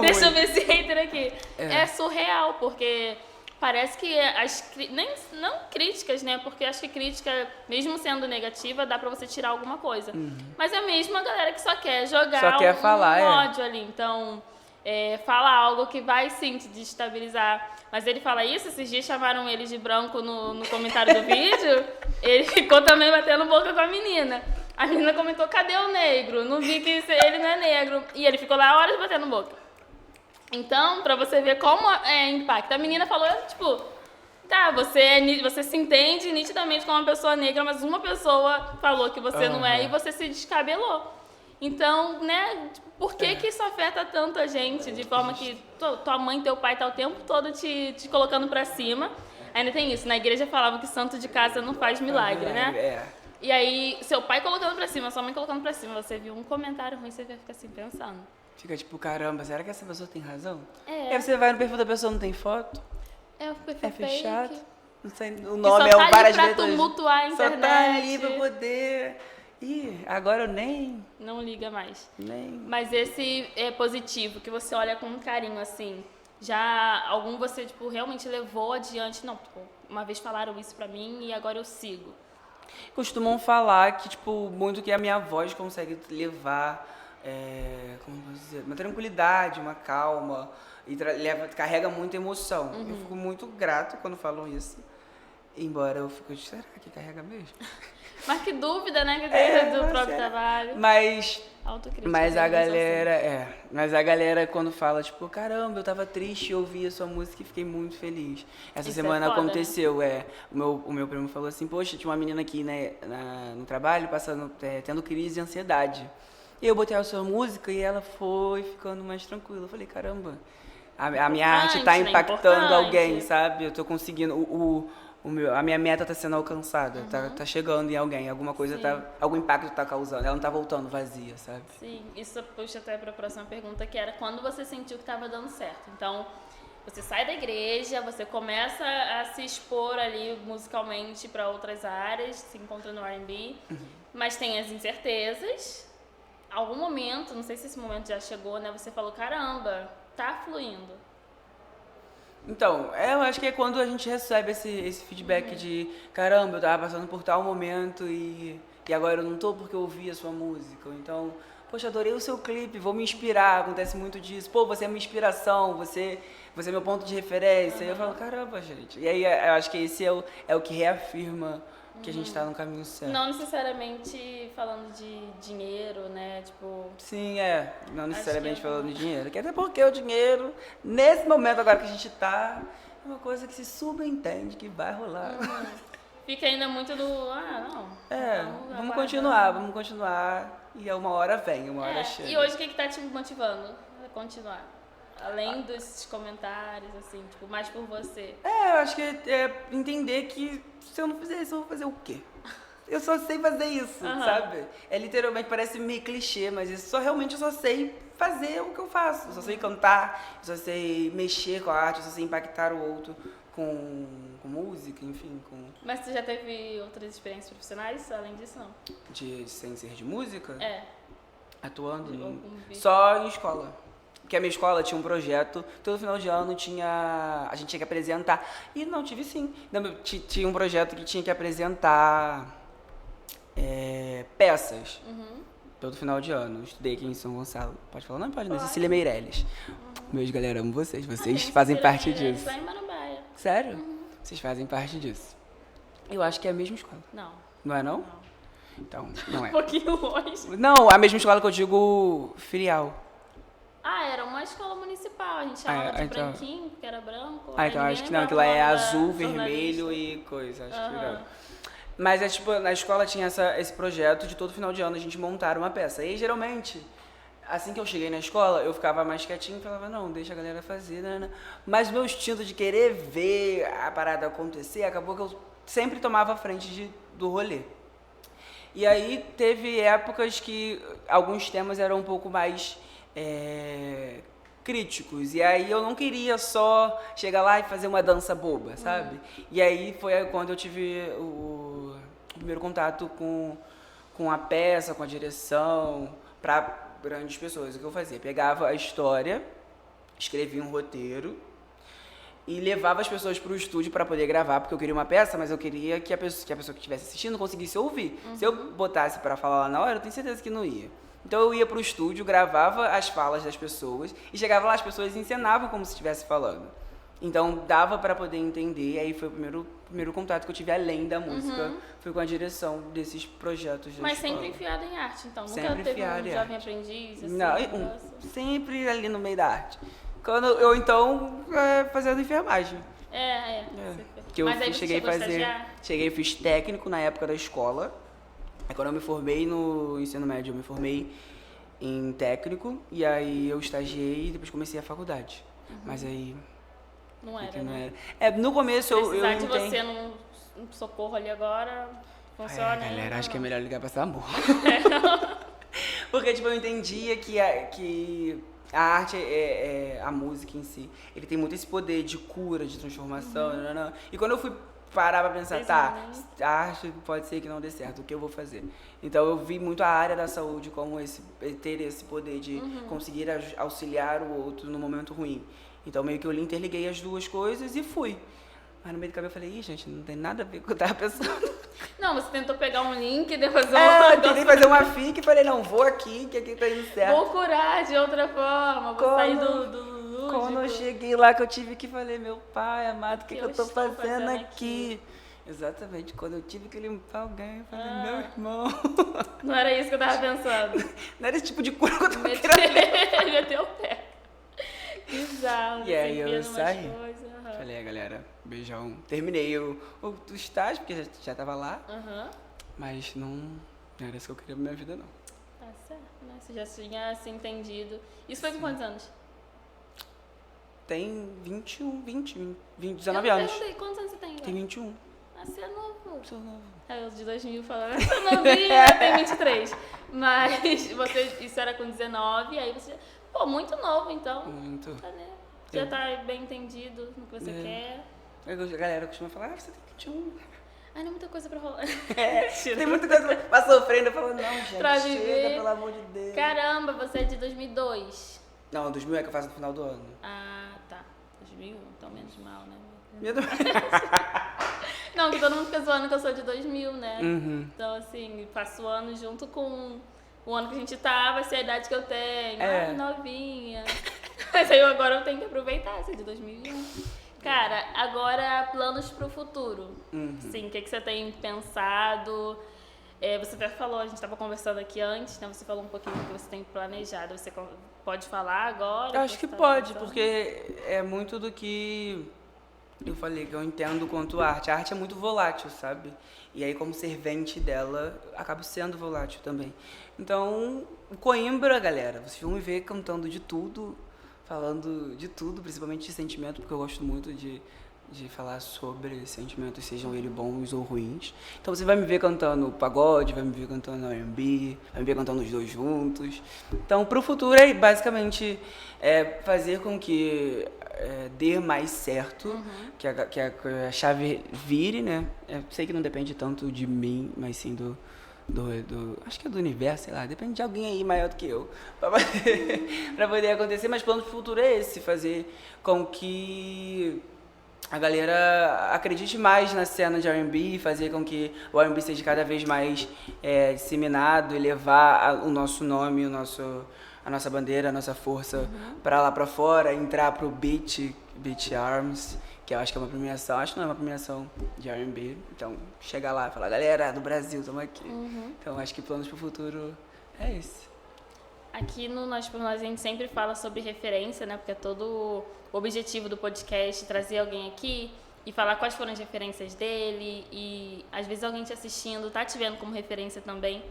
Deixa eu ver esse hater aqui. É surreal, porque... Parece que não críticas, né? Porque acho que crítica, mesmo sendo negativa, dá pra você tirar alguma coisa. Mas é mesmo a galera que só quer jogar ódio ali. Então, fala algo que vai sim te destabilizar. Mas ele fala isso, esses dias chamaram ele de branco no comentário do vídeo. Ele ficou também batendo boca com a menina. A menina comentou, cadê o negro? Não vi que ele não é negro. E ele ficou lá horas batendo boca. Então, pra você ver como impacta. A menina falou, tipo, você se entende nitidamente como uma pessoa negra, mas uma pessoa falou que você não é e você se descabelou. Então, né, por que que isso afeta tanto a gente? De forma que tua mãe e teu pai tá o tempo todo te colocando pra cima. Ainda tem isso, na igreja falavam que santo de casa não faz milagre, né? E aí, seu pai colocando pra cima, sua mãe colocando pra cima, você viu um comentário ruim, você vai ficar assim, pensando. Fica tipo, caramba, será que essa pessoa tem razão? É. Aí você vai no perfil da pessoa, não tem foto? O perfil fechado. fake. Não sei, o nome só é várias pra letras. tumultuar a internet. Só tá ali pra poder... agora eu nem... Não liga mais. Nem... Mas esse é positivo, que você olha com carinho, assim, já algum você, tipo, realmente levou adiante, não, tipo, uma vez falaram isso pra mim e agora eu sigo? Costumam falar que, tipo, muito que a minha voz consegue levar, como eu posso dizer, uma tranquilidade, uma calma, e carrega muita emoção. Eu fico muito grato quando falam isso, embora eu fique, será que carrega mesmo? Mas que dúvida, né, que tem do próprio é. trabalho. Autocrítica. Mas a galera quando fala, tipo, caramba, eu tava triste e ouvi a sua música e fiquei muito feliz. Essa Isso semana é foda, aconteceu, o meu primo falou assim, poxa, tinha uma menina aqui, né, no trabalho passando, tendo crise de ansiedade. E eu botei a sua música e ela foi ficando mais tranquila. Eu falei, caramba, a minha arte tá impactando alguém, sabe? Eu tô conseguindo, a minha meta tá sendo alcançada, tá chegando em alguém, alguma coisa algum impacto tá causando, ela não tá voltando vazia, sabe? Sim, isso puxa até para a próxima pergunta, que era quando você sentiu que estava dando certo. Então, você sai da igreja, você começa a se expor ali musicalmente para outras áreas, se encontra no R&B, mas tem as incertezas. Algum momento, não sei se esse momento já chegou, né? Você falou, caramba, tá fluindo. Então, eu acho que é quando a gente recebe esse feedback de caramba, eu tava passando por tal momento e agora eu não tô porque eu ouvi a sua música. Ou então, poxa, adorei o seu clipe, vou me inspirar, acontece muito disso. Pô, você é minha inspiração, você é meu ponto de referência. E eu falo, caramba, gente. E aí eu acho que esse é o que reafirma que a gente tá no caminho certo. Não necessariamente falando de dinheiro, né? Tipo... Sim, não necessariamente falando de dinheiro. Que até porque o dinheiro, nesse momento agora que a gente tá, é uma coisa que se subentende que vai rolar. Fica ainda muito do, não. Vamos continuar. E uma hora vem, uma hora chega. E hoje o que tá te motivando a continuar? Além desses comentários, assim, tipo, mais por você. Eu acho que é entender que se eu não fizer isso, eu vou fazer o quê? Eu só sei fazer isso, sabe? Literalmente, parece meio clichê, mas realmente eu só sei fazer o que eu faço. Eu só sei cantar, eu só sei mexer com a arte, eu só sei impactar o outro com música, enfim. Mas você já teve outras experiências profissionais, além disso, não? Sem ser de música? Atuando? Só em escola. Porque a minha escola tinha um projeto, todo final de ano a gente tinha que apresentar. E não, tive sim. Tinha um projeto que tinha que apresentar peças. Todo final de ano. Eu estudei aqui em São Gonçalo. Pode falar? Não pode, não. Cecília Meirelles. Meus galera, amo vocês. Vocês fazem parte disso. Lá em Marambaia. Sério? Vocês fazem parte disso. Eu acho que é a mesma escola. Não. Não é, não? Então, não é. Um pouquinho longe. Não, a mesma escola que eu digo filial. Era uma escola municipal, a gente chamava de branquinho, porque era branco. Então acho que não, que lá é azul, vermelho e coisa, acho que não. Mas na escola tinha esse projeto de todo final de ano a gente montar uma peça. E geralmente, assim que eu cheguei na escola, eu ficava mais quietinho e falava, não, deixa a galera fazer, né? Mas meu instinto de querer ver a parada acontecer, acabou que eu sempre tomava a frente do rolê. E aí teve épocas que alguns temas eram um pouco mais críticos, e aí eu não queria só chegar lá e fazer uma dança boba, sabe? E aí foi quando eu tive o primeiro contato com a peça, com a direção, para grandes pessoas. O que eu fazia? Pegava a história, escrevia um roteiro e levava as pessoas para o estúdio para poder gravar, porque eu queria uma peça, mas eu queria que a pessoa que estivesse assistindo conseguisse ouvir. Se eu botasse para falar lá na hora, eu tenho certeza que não ia. Então eu ia pro estúdio, gravava as falas das pessoas e chegava lá, as pessoas encenavam como se estivesse falando. Então dava para poder entender, aí foi o primeiro contato que eu tive além da música, foi com a direção desses projetos. Mas sempre enfiado em arte, então? Sempre nunca teve um jovem arte. aprendiz? Assim, não, sempre ali no meio da arte. Quando eu fazendo enfermagem. Que eu cheguei a fazer. Cheguei, fiz técnico na época da escola. Aí quando eu me formei no ensino médio, eu me formei em técnico, e aí eu estagiei e depois comecei a faculdade. Mas aí... Não era, né? No começo eu precisar de você num socorro ali agora, funciona. Galera, acho que é melhor ligar pra SAMU. Porque, eu entendia que a arte, a música em si, ele tem muito esse poder de cura, de transformação, E quando eu fui parar pra pensar, a arte pode ser que não dê certo, o que eu vou fazer? Então eu vi muito a área da saúde como ter esse poder de conseguir auxiliar o outro no momento ruim. Então meio que eu interliguei as duas coisas e fui. Mas no meio do caminho eu falei, ih, gente, não tem nada a ver com o que eu tava pensando. Não, você tentou pegar um link, depois Eu tentei fazer uma fic e falei, não, vou aqui, que aqui tá indo certo. Vou curar de outra forma, vou sair do lúdico. Quando eu cheguei lá, que eu tive que falei, meu pai amado, o que eu tô estou fazendo aqui? Exatamente, quando eu tive que limpar alguém, eu falei, meu irmão. Não era isso que eu tava pensando. Não era esse tipo de cura que eu tava querendo. Meteu o pé. Bizarro. E aí eu saí. Uhum. Falei, galera, beijão. Terminei o estágio, porque já tava lá. Uhum. Mas não era isso que eu queria pra minha vida, não. Tá certo, né? Você já tinha se entendido. Isso foi com quantos anos? Tem 19 anos. Quantos anos você tem? Tem 21. Ah, você é novo. Sou novo. Aí os de 2000 falaram, eu sou novinha, tem 23. Mas isso era com 19, aí você... Pô, muito novo, então. Muito. Tá, né? Já tá bem entendido no que você quer. A galera costuma falar, você tem 21. Ai, não é muita coisa pra rolar. Tem muita coisa pra sofrendo. Eu falo, não, gente, pra chega, viver. pelo amor de Deus. Caramba, você é de 2002. Não, 2000 é que eu faço no final do ano. Ah, tá. 2001, então menos mal, né? Meu Deus. Não, que todo mundo fica zoando que eu sou de 2000, né? Uhum. Então, assim, passo o ano junto com o ano que a gente tá, vai ser a idade que eu tenho. É. Ai, novinha. Mas aí agora eu tenho que aproveitar, essa é de 2001. Cara, agora planos pro futuro. Uhum. Sim, o que você tem pensado? Você até falou, a gente estava conversando aqui antes, né? Você falou um pouquinho do que você tem planejado. Você pode falar agora? Eu acho que pode, porque é muito do que eu falei, que eu entendo quanto arte. A arte é muito volátil, sabe? E aí, como servente dela, acabo sendo volátil também. Então, Coimbra, galera, vocês vão me ver cantando de tudo, falando de tudo, principalmente de sentimento, porque eu gosto muito de falar sobre sentimentos, sejam eles bons ou ruins. Então você vai me ver cantando pagode, vai me ver cantando R&B, vai me ver cantando os dois juntos. Então pro futuro é basicamente fazer com que dê mais certo, que a chave vire, né? Sei que não depende tanto de mim, mas sim do acho que é do universo, sei lá, depende de alguém aí maior do que eu pra poder acontecer, mas o plano pro futuro é esse, fazer com que a galera acredite mais na cena de R&B, fazer com que o R&B seja cada vez mais disseminado e levar o nosso nome, a nossa bandeira, a nossa força pra lá pra fora, entrar pro Beat Arms, que eu acho que é uma premiação, acho que não é uma premiação de R&B, então chega lá e fala, galera do Brasil, estamos aqui. Então acho que planos pro futuro é esse. Aqui no Nós por Nós a gente sempre fala sobre referência, né? Porque é todo o objetivo do podcast trazer alguém aqui e falar quais foram as referências dele e às vezes alguém te assistindo tá te vendo como referência também.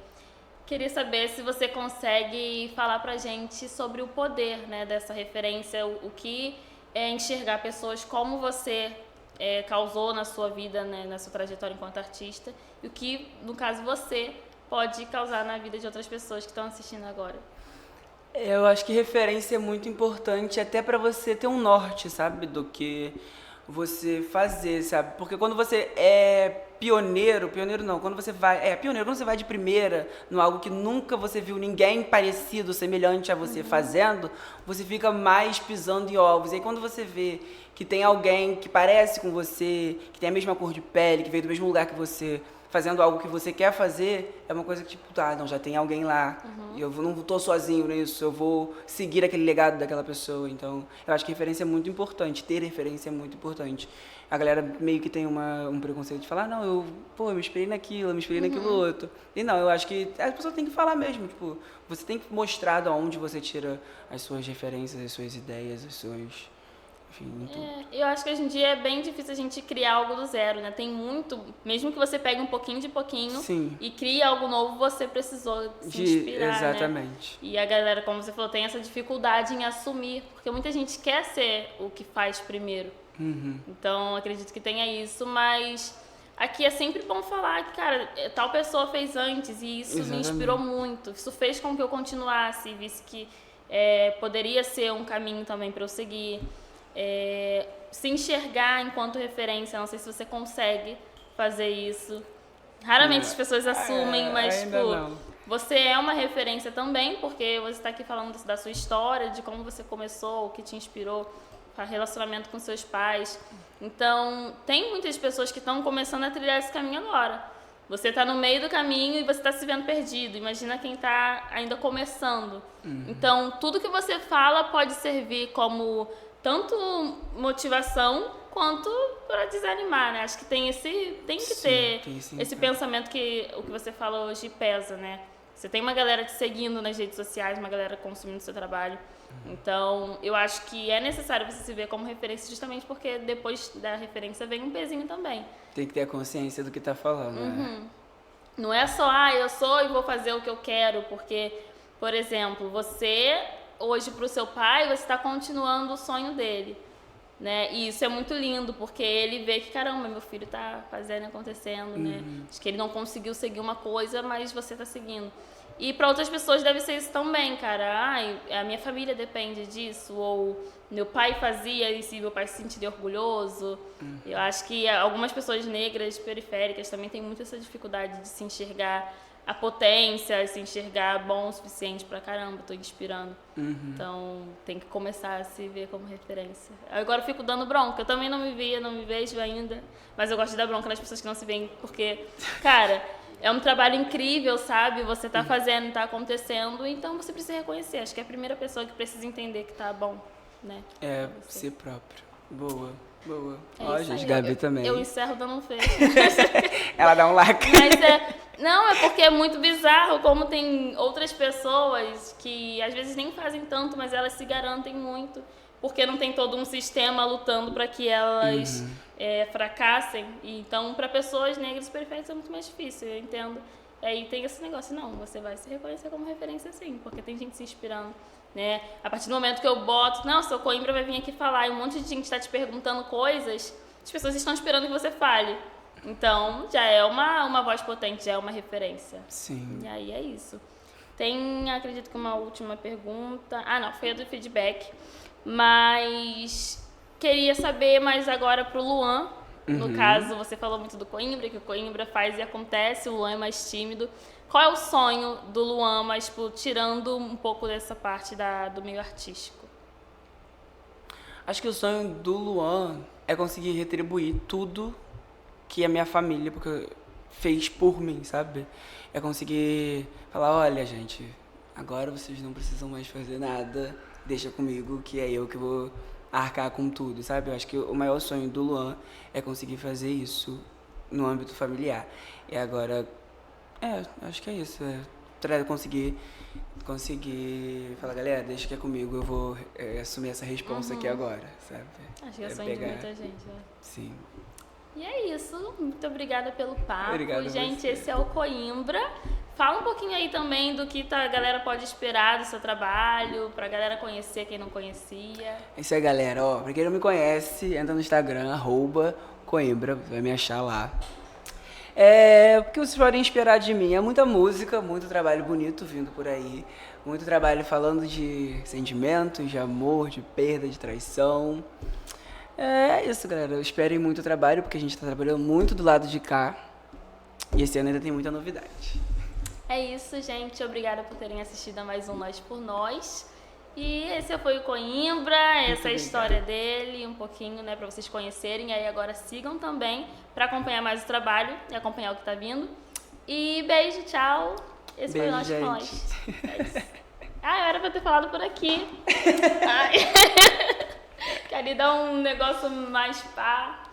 Queria saber se você consegue falar pra gente sobre o poder, né, dessa referência, o que é enxergar pessoas como você causou na sua vida, né, na sua trajetória enquanto artista e o que, no caso, você pode causar na vida de outras pessoas que estão assistindo agora. Eu acho que referência é muito importante até pra você ter um norte, sabe, do que você fazer, sabe? Porque quando você é pioneiro não, quando você vai de primeira no algo que nunca você viu ninguém parecido, semelhante a você fazendo, você fica mais pisando em ovos. E aí quando você vê que tem alguém que parece com você, que tem a mesma cor de pele, que veio do mesmo lugar que você, fazendo algo que você quer fazer, é uma coisa que tipo, não, já tem alguém lá, e eu não tô sozinho nisso, eu vou seguir aquele legado daquela pessoa. Então, eu acho que referência é muito importante, ter referência é muito importante. A galera meio que tem um preconceito de falar, não, eu me inspirei naquilo, eu me inspirei naquilo outro. E não, eu acho que a pessoa tem que falar mesmo, tipo, você tem que mostrar de onde você tira as suas referências, as suas ideias, as suas... Enfim, eu acho que hoje em dia é bem difícil a gente criar algo do zero, né? Tem muito, mesmo que você pegue um pouquinho de pouquinho e crie algo novo, você precisou se inspirar, exatamente. Né? E a galera, como você falou, tem essa dificuldade em assumir, porque muita gente quer ser o que faz primeiro. Então, acredito que tenha isso, mas aqui é sempre bom falar que, cara, tal pessoa fez antes e isso me inspirou muito. Isso fez com que eu continuasse, visse que poderia ser um caminho também para eu seguir. Se enxergar enquanto referência, não sei se você consegue fazer isso. Raramente as pessoas assumem, mas tipo, você é uma referência também, porque você está aqui falando da sua história, de como você começou, o que te inspirou. relacionamento com seus pais. Então, tem muitas pessoas que estão começando a trilhar esse caminho agora. Você está no meio do caminho e você está se vendo perdido. Imagina quem está ainda começando. Então, tudo que você fala pode servir como tanto motivação quanto para desanimar, né? Acho que tem que ter esse pensamento que o que você fala hoje pesa, né? Você tem uma galera te seguindo nas redes sociais, uma galera consumindo seu trabalho. Então, eu acho que é necessário você se ver como referência justamente porque depois da referência vem um pezinho também. Tem que ter a consciência do que tá falando, né? Não é só, eu sou e vou fazer o que eu quero, porque, por exemplo, você, hoje pro seu pai, você está continuando o sonho dele, né? E isso é muito lindo, porque ele vê que, caramba, meu filho tá fazendo, acontecendo, né? Acho que ele não conseguiu seguir uma coisa, mas você tá seguindo. E para outras pessoas deve ser isso também, cara. A minha família depende disso, ou meu pai fazia isso e meu pai se sentiria orgulhoso. Eu acho que algumas pessoas negras, periféricas, também têm muito essa dificuldade de se enxergar a potência, se enxergar bom o suficiente pra caramba, tô inspirando. Então, tem que começar a se ver como referência. Agora eu fico dando bronca, eu também não me vejo ainda, mas eu gosto de dar bronca nas pessoas que não se veem, porque, cara, é um trabalho incrível, sabe? Você tá fazendo, tá acontecendo, então você precisa reconhecer. Acho que é a primeira pessoa que precisa entender que tá bom, né? É, si próprio. Boa. Ó, gente, Gabi também. Eu encerro dando um fecho. Ela dá um like. Mas não, é porque é muito bizarro como tem outras pessoas que às vezes nem fazem tanto, mas elas se garantem muito, porque não tem todo um sistema lutando para que elas fracassem. E, então, para pessoas negras periféricas é muito mais difícil, eu entendo. Aí tem esse negócio, não, você vai se reconhecer como referência sim, porque tem gente se inspirando. Né? A partir do momento que eu boto, não, seu Coimbra vai vir aqui falar e um monte de gente está te perguntando coisas, as pessoas estão esperando que você fale. Então, já é uma voz potente, já é uma referência. Sim. E aí é isso. Tem, acredito que uma última pergunta. Ah, não, foi a do feedback. Mas queria saber mais agora pro Luan. No caso, você falou muito do Coimbra, que o Coimbra faz e acontece, o Luan é mais tímido. Qual é o sonho do Luan, mas tipo, tirando um pouco dessa parte do meio artístico? Acho que o sonho do Luan é conseguir retribuir tudo que a minha família fez por mim, sabe? É conseguir falar, olha, gente, agora vocês não precisam mais fazer nada, deixa comigo que é eu que vou arcar com tudo, sabe? Eu acho que o maior sonho do Luan é conseguir fazer isso no âmbito familiar. E agora, acho que é isso. Conseguir falar, galera, deixa que é comigo, eu vou assumir essa responsa aqui agora, sabe? Acho que é sonho de muita gente, né? Sim. E é isso. Muito obrigada pelo papo. Obrigado, gente, você. Esse é o Coimbra. Fala um pouquinho aí também do que a galera pode esperar do seu trabalho, pra galera conhecer quem não conhecia. É isso aí, galera. Ó, pra quem não me conhece, entra no Instagram, @Coimbra, vai me achar lá. O que vocês podem esperar de mim? É muita música, muito trabalho bonito vindo por aí. Muito trabalho falando de sentimentos, de amor, de perda, de traição. É isso, galera. Esperem muito trabalho, porque a gente tá trabalhando muito do lado de cá. E esse ano ainda tem muita novidade. É isso, gente. Obrigada por terem assistido a mais um Nós por Nós. E esse foi o Coimbra, essa é a história dele, um pouquinho, né, pra vocês conhecerem. E aí agora sigam também pra acompanhar mais o trabalho e acompanhar o que tá vindo. E beijo, tchau. Esse foi o Nós por Nós. É isso. Eu era pra ter falado por aqui. Queria dar um negócio mais pá.